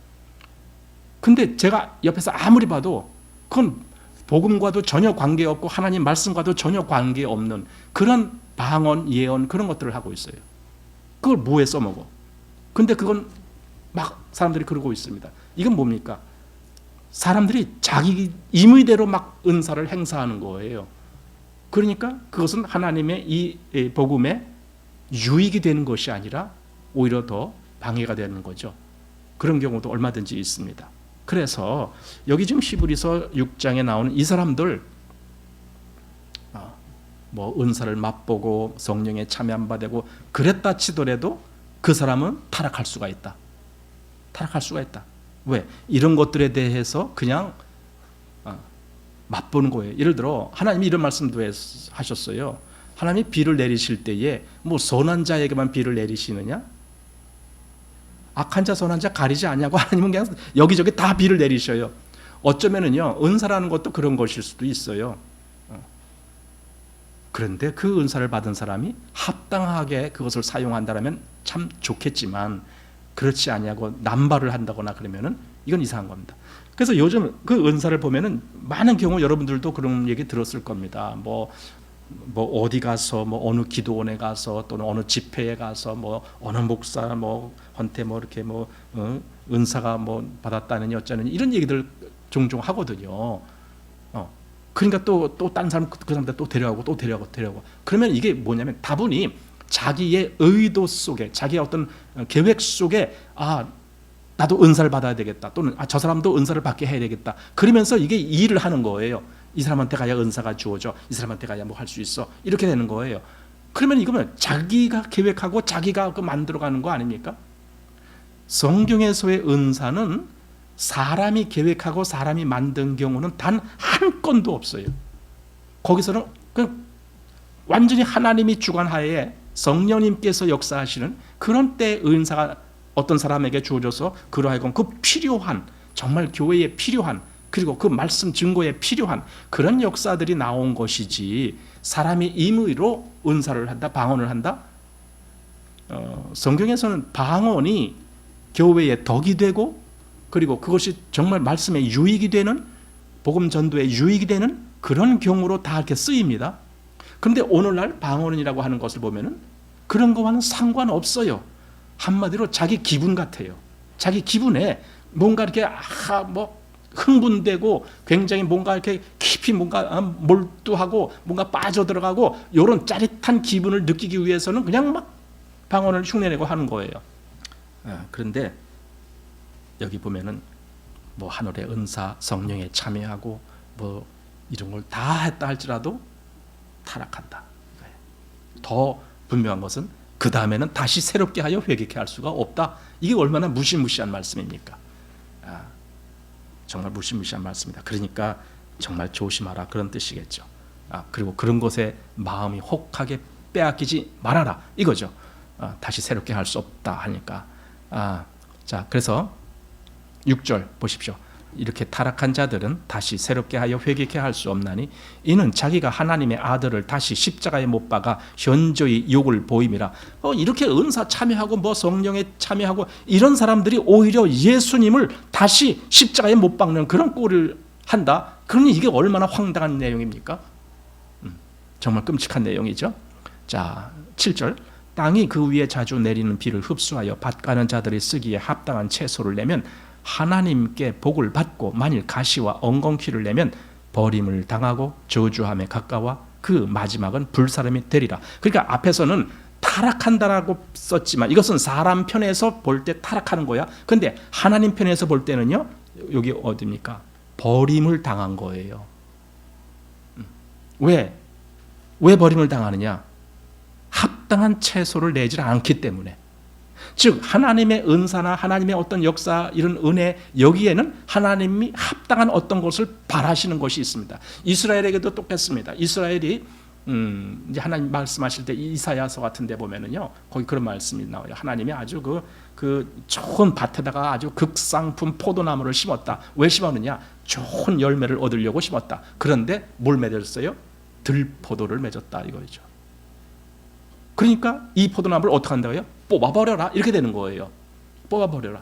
근데 제가 옆에서 아무리 봐도 그건 복음과도 전혀 관계없고 하나님 말씀과도 전혀 관계없는 그런 방언, 예언 그런 것들을 하고 있어요. 그걸 뭐에 써먹어? 근데 그건 막 사람들이 그러고 있습니다. 이건 뭡니까? 사람들이 자기 임의대로 막 은사를 행사하는 거예요. 그러니까 그것은 하나님의 이 복음에 유익이 되는 것이 아니라 오히려 더 방해가 되는 거죠. 그런 경우도 얼마든지 있습니다. 그래서 여기 지금 히브리서 6장에 나오는 이 사람들 뭐 은사를 맛보고 성령에 참여 안 받고 그랬다 치더라도 그 사람은 타락할 수가 있다. 타락할 수가 있다. 왜? 이런 것들에 대해서 그냥 맛보는 거예요. 예를 들어 하나님이 이런 말씀도 하셨어요. 하나님이 비를 내리실 때에 뭐 선한 자에게만 비를 내리시느냐? 악한 자 선한 자 가리지 않냐고 하나님은 그냥 여기저기 다 비를 내리셔요. 어쩌면은요 은사라는 것도 그런 것일 수도 있어요. 그런데 그 은사를 받은 사람이 합당하게 그것을 사용한다면 참 좋겠지만 그렇지 아니하고 남발을 한다거나 그러면은 이건 이상한 겁니다. 그래서 요즘 그 은사를 보면은 많은 경우 여러분들도 그런 얘기 들었을 겁니다. 뭐 어디 가서 뭐 어느 기도원에 가서 또는 어느 집회에 가서 뭐 어느 목사 뭐 한테 뭐 이렇게 뭐 은사가 뭐 받았다느니 어쩌느니 이런 얘기들 종종 하거든요. 그러니까 또 딴 사람 그 사람들 또 데려가고 그러면 이게 뭐냐면 다분히 자기의 의도 속에 자기의 어떤 계획 속에 나도 은사를 받아야 되겠다 또는 저 사람도 은사를 받게 해야 되겠다 그러면서 이게 일을 하는 거예요. 이 사람한테 가야 은사가 주어져. 이 사람한테 가야 뭐 할 수 있어. 이렇게 되는 거예요. 그러면 이거는 자기가 계획하고 자기가 만들어가는 거 아닙니까? 성경에서의 은사는 사람이 계획하고 사람이 만든 경우는 단 한 건도 없어요. 거기서는 완전히 하나님이 주관하에 성령님께서 역사하시는 그런 때 은사가 어떤 사람에게 주어져서 그러하여금 그 필요한 정말 교회에 필요한 그리고 그 말씀 증거에 필요한 그런 역사들이 나온 것이지 사람이 임의로 은사를 한다, 방언을 한다. 성경에서는 방언이 교회에 덕이 되고 그리고 그것이 정말 말씀에 유익이 되는 복음 전도에 유익이 되는 그런 경우로 다 이렇게 쓰입니다. 그런데 오늘날 방언이라고 하는 것을 보면은 그런 거와는 상관없어요. 한마디로 자기 기분 같아요. 자기 기분에 뭔가 이렇게 흥분되고 굉장히 뭔가 이렇게 깊이 뭔가 몰두하고 뭔가 빠져들어가고 이런 짜릿한 기분을 느끼기 위해서는 그냥 막 방언을 흉내내고 하는 거예요. 그런데 여기 보면은 뭐 하늘의 은사, 성령에 참여하고 뭐 이런 걸 다 했다 할지라도 타락한다. 더 분명한 것은 그 다음에는 다시 새롭게 하여 회개케 할 수가 없다. 이게 얼마나 무시무시한 말씀입니까? 정말 무시무시한 말씀이다. 그러니까 정말 조심하라 그런 뜻이겠죠. 그리고 그런 것에 마음이 혹하게 빼앗기지 말아라 이거죠. 다시 새롭게 할 수 없다 하니까. 자, 그래서 6절 보십시오. 이렇게 타락한 자들은 다시 새롭게 하여 회개케 할 수 없나니 이는 자기가 하나님의 아들을 다시 십자가에 못 박아 현저히 욕을 보임이라. 이렇게 은사 참여하고 뭐 성령에 참여하고 이런 사람들이 오히려 예수님을 다시 십자가에 못 박는 그런 꼴을 한다. 그러니 이게 얼마나 황당한 내용입니까? 정말 끔찍한 내용이죠. 자, 7절. 땅이 그 위에 자주 내리는 비를 흡수하여 밭가는 자들이 쓰기에 합당한 채소를 내면 하나님께 복을 받고 만일 가시와 엉겅퀴를 내면 버림을 당하고 저주함에 가까워 그 마지막은 불사름이 되리라. 그러니까 앞에서는 타락한다라고 썼지만 이것은 사람 편에서 볼 때 타락하는 거야. 그런데 하나님 편에서 볼 때는요, 여기 어디입니까? 버림을 당한 거예요. 왜 버림을 당하느냐? 합당한 채소를 내지 않기 때문에. 즉 하나님의 은사나 하나님의 어떤 역사 이런 은혜 여기에는 하나님이 합당한 어떤 것을 바라시는 것이 있습니다. 이스라엘에게도 똑같습니다. 이스라엘이 이제 하나님 말씀하실 때 이사야서 같은 데 보면은요, 거기 그런 말씀이 나와요. 하나님이 아주 그 좋은 밭에다가 아주 극상품 포도나무를 심었다. 왜 심었느냐? 좋은 열매를 얻으려고 심었다. 그런데 뭘 맺었어요? 들포도를 맺었다 이거죠. 그러니까 이 포도나무를 어떻게 한다고요? 뽑아버려라 이렇게 되는 거예요. 뽑아버려라.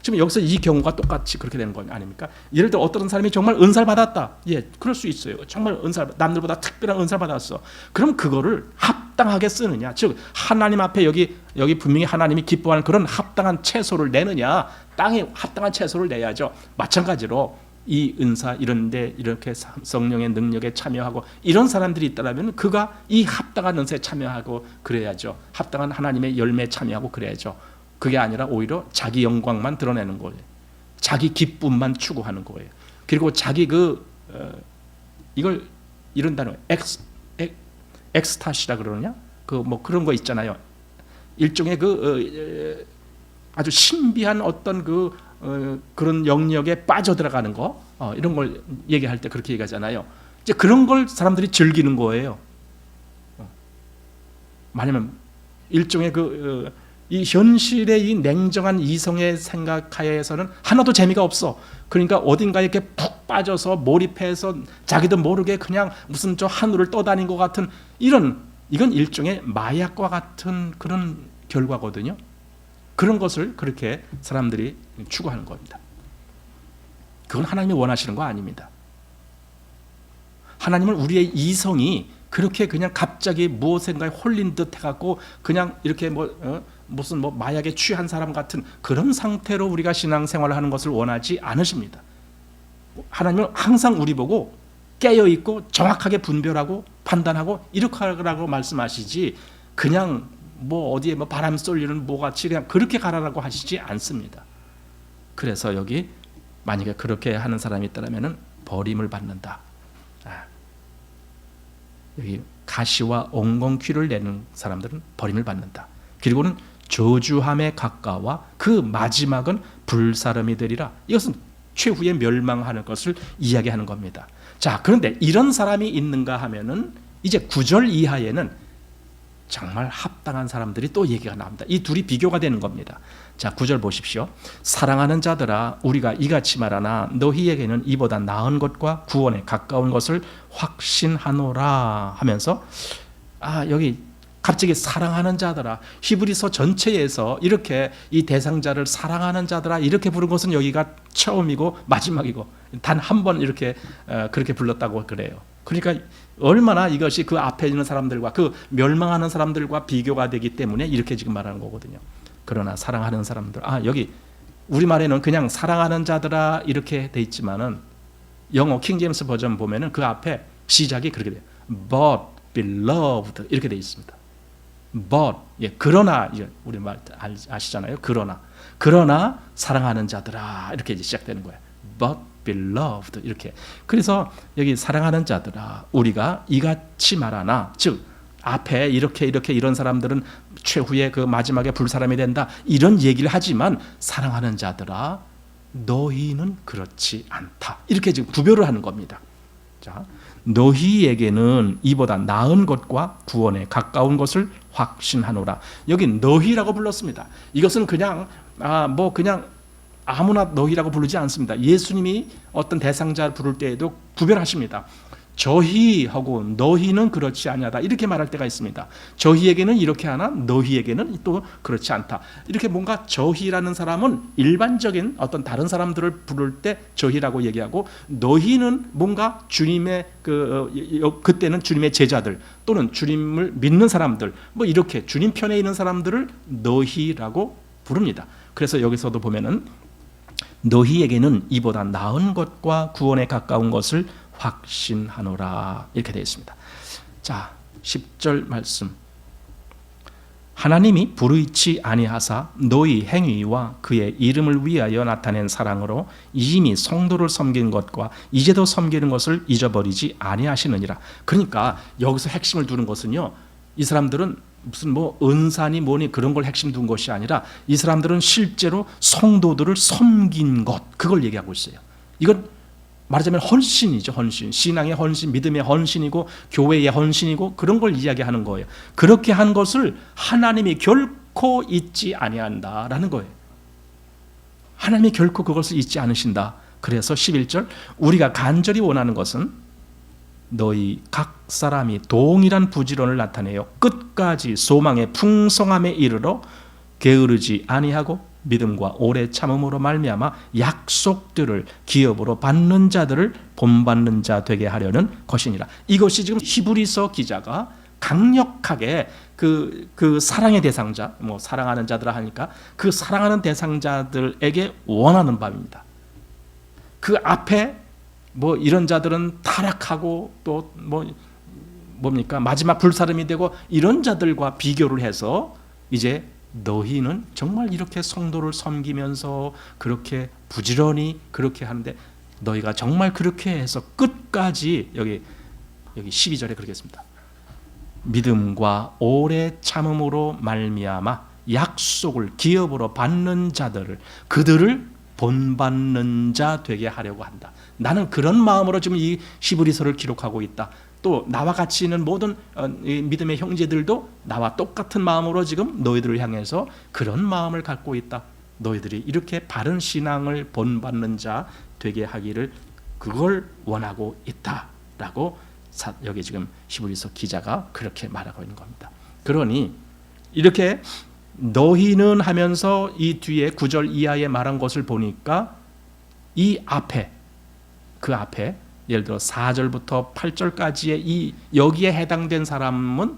지금 여기서 이 경우가 똑같이 그렇게 되는 거 아닙니까? 예를 들어 어떤 사람이 정말 은사를 받았다. 예, 그럴 수 있어요. 정말 남들보다 특별한 은사를 받았어. 그럼 그거를 합당하게 쓰느냐? 즉 하나님 앞에 여기 분명히 하나님이 기뻐하는 그런 합당한 채소를 내느냐? 땅에 합당한 채소를 내야죠. 마찬가지로 이 은사 이런데 이렇게 성령의 능력에 참여하고 이런 사람들이 있다면 그가 이 합당한 은사에 참여하고 그래야죠. 합당한 하나님의 열매에 참여하고 그래야죠. 그게 아니라 오히려 자기 영광만 드러내는 거예요. 자기 기쁨만 추구하는 거예요. 그리고 자기 이걸 이런 단어 엑스타시라 그러느냐? 뭐 그런 거 있잖아요. 일종의 아주 신비한 어떤 그런 영역에 빠져들어가는 거, 이런 걸 얘기할 때 그렇게 얘기하잖아요. 이제 그런 걸 사람들이 즐기는 거예요. 말하면 일종의 이 현실의 이 냉정한 이성의 생각하에서는 하나도 재미가 없어. 그러니까 어딘가에 이렇게 푹 빠져서 몰입해서 자기도 모르게 그냥 무슨 저 하늘을 떠다닌 것 같은 이건 일종의 마약과 같은 그런 결과거든요. 그런 것을 그렇게 사람들이 추구하는 겁니다. 그건 하나님이 원하시는 거 아닙니다. 하나님은 우리의 이성이 그렇게 그냥 갑자기 무엇인가에 홀린 듯 해갖고 그냥 이렇게 무슨 마약에 취한 사람 같은 그런 상태로 우리가 신앙생활을 하는 것을 원하지 않으십니다. 하나님은 항상 우리 보고 깨어있고 정확하게 분별하고 판단하고 이렇게 하라고 말씀하시지 그냥 어디에 바람 쏠리는 같이 그냥 그렇게 가라라고 하시지 않습니다. 그래서 여기 만약에 그렇게 하는 사람이 있다면 버림을 받는다. 여기 가시와 엉겅퀴를 내는 사람들은 버림을 받는다. 그리고는 저주함에 가까워 그 마지막은 불사름이 되리라. 이것은 최후에 멸망하는 것을 이야기하는 겁니다. 자, 그런데 이런 사람이 있는가 하면은 이제 9절 이하에는 정말 합당한 사람들이 또 얘기가 나옵니다. 이 둘이 비교가 되는 겁니다. 자, 9절 보십시오. 사랑하는 자들아 우리가 이같이 말하나 너희에게는 이보다 나은 것과 구원에 가까운 것을 확신하노라 하면서 여기 갑자기 사랑하는 자들아, 히브리서 전체에서 이렇게 이 대상자를 사랑하는 자들아 이렇게 부른 것은 여기가 처음이고 마지막이고 단 한 번 이렇게 그렇게 불렀다고 그래요. 그러니까 얼마나 이것이 그 앞에 있는 사람들과 그 멸망하는 사람들과 비교가 되기 때문에 이렇게 지금 말하는 거거든요. 그러나 사랑하는 사람들, 여기 우리말에는 그냥 사랑하는 자들아 이렇게 돼 있지만은 영어 킹제임스 버전 보면은 그 앞에 시작이 그렇게 돼요. But beloved 이렇게 돼 있습니다. But 그러나 우리 말 아시잖아요. 그러나 사랑하는 자들아 이렇게 이제 시작되는 거예요. But beloved 이렇게. 그래서 여기 사랑하는 자들아 우리가 이같이 말하나, 즉 앞에 이렇게 이런 사람들은 최후의 그 마지막에 불사람이 된다 이런 얘기를 하지만 사랑하는 자들아 너희는 그렇지 않다 이렇게 지금 구별을 하는 겁니다. 자, 너희에게는 이보다 나은 것과 구원에 가까운 것을 확신하노라. 여기 너희라고 불렀습니다. 이것은 그냥 그냥 아무나 너희라고 부르지 않습니다. 예수님이 어떤 대상자를 부를 때에도 구별하십니다. 저희하고 너희는 그렇지 아니하다 이렇게 말할 때가 있습니다. 저희에게는 이렇게 하나 너희에게는 또 그렇지 않다. 이렇게 뭔가 저희라는 사람은 일반적인 어떤 다른 사람들을 부를 때 저희라고 얘기하고, 너희는 뭔가 주님의 그때는 주님의 제자들 또는 주님을 믿는 사람들 뭐 이렇게 주님 편에 있는 사람들을 너희라고 부릅니다. 그래서 여기서도 보면은 너희에게는 이보다 나은 것과 구원에 가까운 것을 확신하노라 이렇게 되어 있습니다. 자, 10절 말씀. 하나님이 불의치 아니하사 너희 행위와 그의 이름을 위하여 나타낸 사랑으로 이미 성도를 섬긴 것과 이제도 섬기는 것을 잊어버리지 아니하시느니라. 그러니까 여기서 핵심을 두는 것은요, 이 사람들은 무슨 은사니 뭐니 그런 걸 핵심 둔 것이 아니라 이 사람들은 실제로 성도들을 섬긴 것, 그걸 얘기하고 있어요. 이건 말하자면 헌신이죠. 헌신, 신앙의 헌신, 믿음의 헌신이고 교회의 헌신이고 그런 걸 이야기하는 거예요. 그렇게 한 것을 하나님이 결코 잊지 아니한다라는 거예요. 하나님이 결코 그것을 잊지 않으신다. 그래서 11절 우리가 간절히 원하는 것은 너희 각 사람이 동일한 부지런을 나타내어 끝까지 소망의 풍성함에 이르러 게으르지 아니하고 믿음과 오래 참음으로 말미암아 약속들을 기업으로 받는 자들을 본받는 자 되게 하려는 것이니라. 이것이 지금 히브리서 기자가 강력하게 그 사랑의 대상자, 사랑하는 자들아 하니까 그 사랑하는 대상자들에게 원하는 바입니다. 그 앞에 이런 자들은 타락하고 또 뭡니까 마지막 불사름이 되고 이런 자들과 비교를 해서 이제 너희는 정말 이렇게 성도를 섬기면서 그렇게 부지런히 그렇게 하는데 너희가 정말 그렇게 해서 끝까지 여기 12절에 그렇게 했습니다. 믿음과 오래 참음으로 말미암아 약속을 기업으로 받는 자들을 그들을 본받는 자 되게 하려고 한다. 나는 그런 마음으로 지금 이 히브리서를 기록하고 있다. 또 나와 같이 있는 모든 믿음의 형제들도 나와 똑같은 마음으로 지금 너희들을 향해서 그런 마음을 갖고 있다. 너희들이 이렇게 바른 신앙을 본받는 자 되게 하기를 그걸 원하고 있다라고 여기 지금 히브리서 기자가 그렇게 말하고 있는 겁니다. 그러니 이렇게 너희는 하면서 이 뒤에 9절 이하에 말한 것을 보니까 이 앞에 그 앞에 예를 들어 4절부터 8절까지의 여기에 해당된 사람은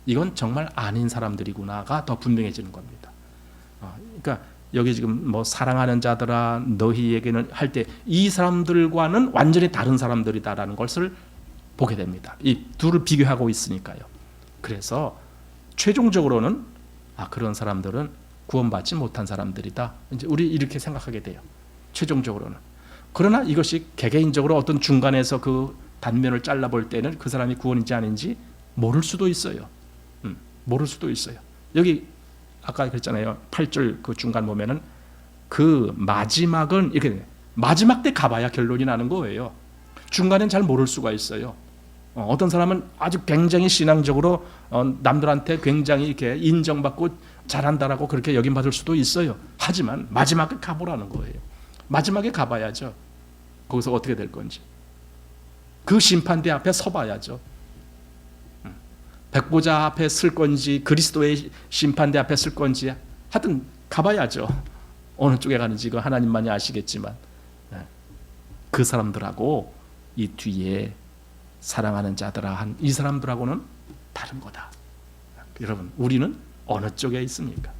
이건 정말 아닌 사람들이구나가 더 분명해지는 겁니다. 그러니까 여기 지금 사랑하는 자들아 너희에게는 할 때 이 사람들과는 완전히 다른 사람들이다라는 것을 보게 됩니다. 이 둘을 비교하고 있으니까요. 그래서 최종적으로는 그런 사람들은 구원받지 못한 사람들이다. 이제 우리 이렇게 생각하게 돼요. 최종적으로는. 그러나 이것이 개개인적으로 어떤 중간에서 그 단면을 잘라볼 때는 그 사람이 구원인지 아닌지 모를 수도 있어요. 모를 수도 있어요. 여기 아까 그랬잖아요. 8절 그 중간 보면은 그 마지막은 이렇게 마지막 때 가봐야 결론이 나는 거예요. 중간엔 잘 모를 수가 있어요. 어떤 사람은 아주 굉장히 신앙적으로 남들한테 굉장히 이렇게 인정받고 잘한다라고 그렇게 여김받을 수도 있어요. 하지만 마지막에 가보라는 거예요. 마지막에 가봐야죠. 거기서 어떻게 될 건지. 그 심판대 앞에 서봐야죠. 백보자 앞에 쓸 건지 그리스도의 심판대 앞에 쓸 건지 하여튼 가봐야죠. 어느 쪽에 가는지 그 하나님만이 아시겠지만 그 사람들하고 이 뒤에 사랑하는 자들아 한 이 사람들하고는 다른 거다. 여러분, 우리는 어느 쪽에 있습니까?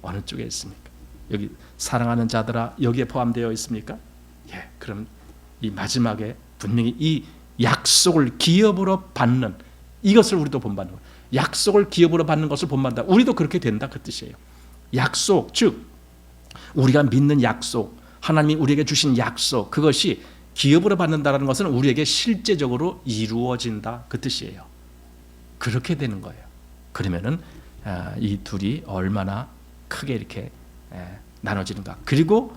어느 쪽에 있습니까? 여기 사랑하는 자들아 여기에 포함되어 있습니까? 예, 그럼 이 마지막에 분명히 이 약속을 기업으로 받는 이것을 우리도 본받는 거예요. 약속을 기업으로 받는 것을 본받는다. 우리도 그렇게 된다 그 뜻이에요. 약속, 즉 우리가 믿는 약속, 하나님이 우리에게 주신 약속, 그것이 기업으로 받는다는 것은 우리에게 실제적으로 이루어진다 그 뜻이에요. 그렇게 되는 거예요. 그러면은 이 둘이 얼마나 크게 이렇게 나눠지는가. 그리고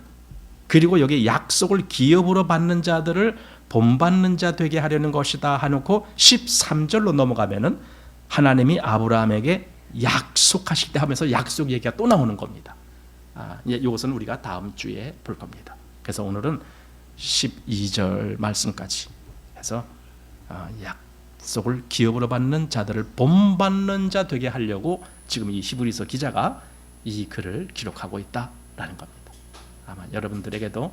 여기 약속을 기업으로 받는 자들을 본받는 자 되게 하려는 것이다 하놓고 13절로 넘어가면은 하나님이 아브라함에게 약속하실 때 하면서 약속 얘기가 또 나오는 겁니다. 이것은 우리가 다음 주에 볼 겁니다. 그래서 오늘은 12절 말씀까지 해서 약속을 기업으로 받는 자들을 본받는 자 되게 하려고 지금 이 히브리서 기자가 이 글을 기록하고 있다라는 겁니다. 아마 여러분들에게도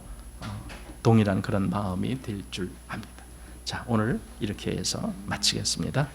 동일한 그런 마음이 될 줄 압니다. 자, 오늘 이렇게 해서 마치겠습니다.